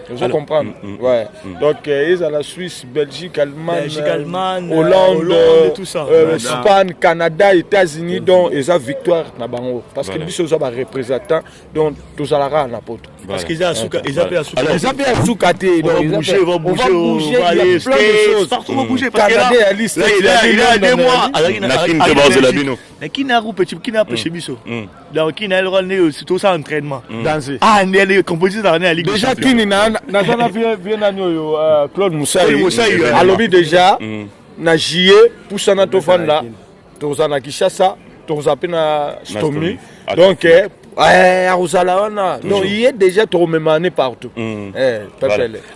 vous comprendre ouais donc ezala Suisse Belgique Allemagne Hollande tout ça Espagne Canada États-Unis donc eza victoire na bango parce que biso oza ba représentant donc tozalaka na poto parce qu'ils a asuka ils appellent asuka ils appellent asuka te donc on va bouger il y a plein de choses partout on va bouger parce que là il a 2 mois na kina roupe kina pêche biso donc kina le rôle surtout ça entraînement danser les compositions dans la ligue déjà kini na zana vient na nyoyo Claude Moussaï alobi déjà na juillet pusana tofanda tozana Kinshasa tozapena Stomy donc Arusala wana non il est déjà trop mémané partout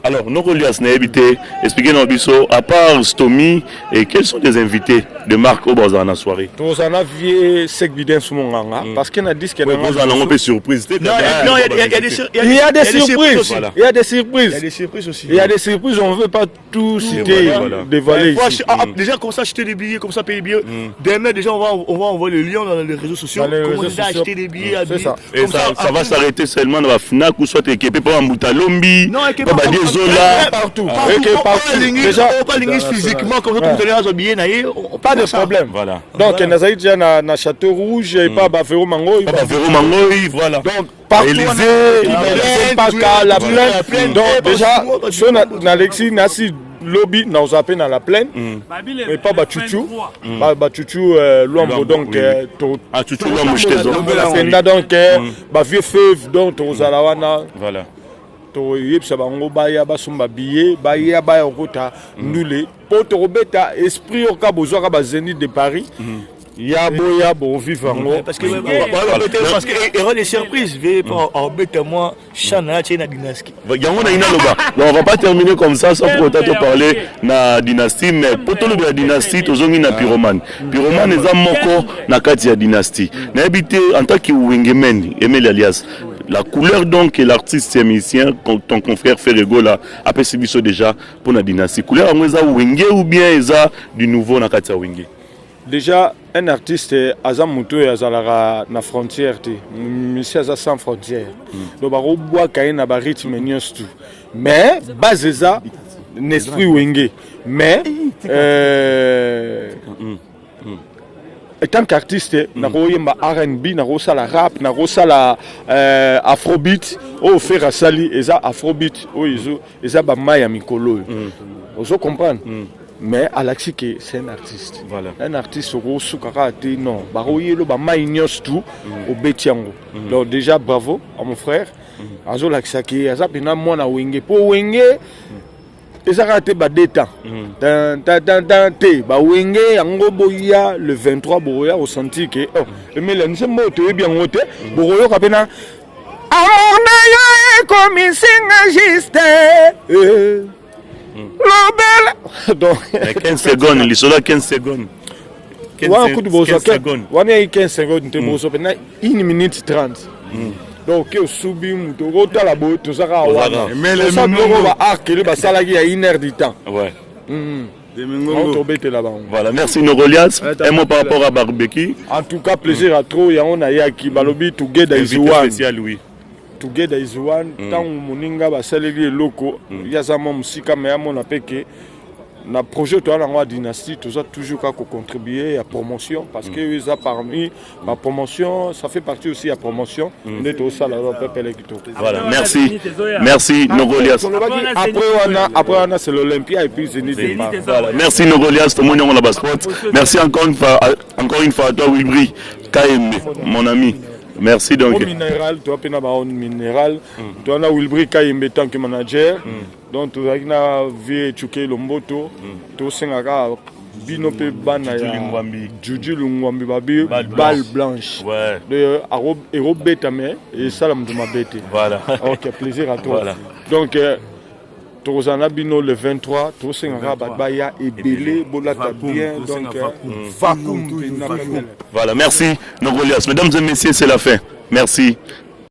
alors Nogolias n'a évité expliquer nos biso à part Stomy et quels sont les invités de marque au Bazana soirée tozana vie sec bidin sumonganga parce que na disque na on peut surprise non il y a des surprises il y a des surprises aussi il y a des surprises on veut pas tout citer dévoiler ici déjà comme ça acheter des billets comme ça payer des billets demain déjà on va envoyer le lien dans les réseaux sociaux comment acheter des billets et ça va s'arrêter seulement dans la FNAC ou soit équipé par un Moutalombi, par Badiozola, partout. Déjà, pas physiquement comme ça, pas de problème. Voilà. Donc, Nazaï déjà na Château Rouge et pas Bafero Mangoy. Bafero Mangoy, voilà. Donc, partout, la plaine. Donc, déjà, sur Alexis Nassi. Lobby na ozape na la plaine et pas Bachuchu Bachuchu Luambo donc Chuchu Luambo jetezo la donc ba vieux feuve donc ozala wana voilà to yebisa bango baya basomba billet baya baya okota ndule po to robeta esprit okabozwa ka ba Zénith de Paris Yabo vivre parce que il y aura des surprises en bête moi Chana Tchena dynastie on va pas terminer comme ça sans pour autant parler na dynastie mais pour tout le dynastie tozongi na pyromane eza moko na kati ya dynastie na habité en tant que Wengemen Emile alias la couleur donc et l'artiste et musicien ton confrère Ferrego là après Sibiso déjà pour la dynastie couleur eza Wenge ou bien eza du nouveau na kati ya Wenge. Déjà, un artiste, Azam Moutou et Azalara na frontière, monsieur Azam sans frontière. Donc, on voit qu'il y a un rythme tout. Mais, basé ça, l'esprit Wenge. Mais, en tant qu'artiste, on a R&B, on a la rap, on a afrobeat, on fait à Sali, et ça afrobeat, et ça Maya Mikolo. Vous comprenez? Mais Alaxi c'est un artiste. Voilà. Un artiste au Soukaraté, non. Baroyelo Bamaïnios tout au Betiango. Donc déjà bravo à mon frère. Azo Laxaki, Azapina Mona Wenge. Pour Wenge, Ezarate Badeta. Ba Wenge, Ango Boya, le 23 Boya, au senti que. Oh, mais là, nous sommes bien montés. Boroyo Kapena. Amonayo comme un juste. Donc 15 secondes, il sera 15 secondes. 15 secondes. 15 secondes, 1 minute 30. Donc, au subi, au la botte, tout ça, mais le numéro va arquer, va salarié à 1 heure du temps. Ouais. Voilà, merci Nogolias. Un mot par rapport à Barbecue. En tout cas, plaisir à trop. Il y a un Ayaki Balobi, Together is one. Spécial, oui. Together is one. Tant moninga basaleli loko yazama musika mais amona peke na projet to la dynastie tout ça toujours qu'à contribuer à promotion parce que ça parmi ma promotion ça fait partie aussi à promotion de tout ça là peuple qui tout. Voilà, merci Nogolias. Après on a c'est l'Olympia et puis Zénith. Voilà, merci Nogolias, tout le monde on la sport. Merci encore une fois à toi Wilbry KM mon ami. Merci donc. Au minéral, tu as pris un minéral. Tu as Wilbry Kayembe tant que manager. Donc tu as vu Chuke Lomboto. Tu as Bino pe bana ya Juju Lungwambi babi balle blanche. Ouais. De héros bête mais et ça la m'a bête. Voilà. OK, plaisir à toi. Voilà. Donc Tozana Bino le 23, Tosengara Babaya et Belé, Bolata bien, donc voilà, merci Nogolias. Mesdames et messieurs, c'est la fin. Merci.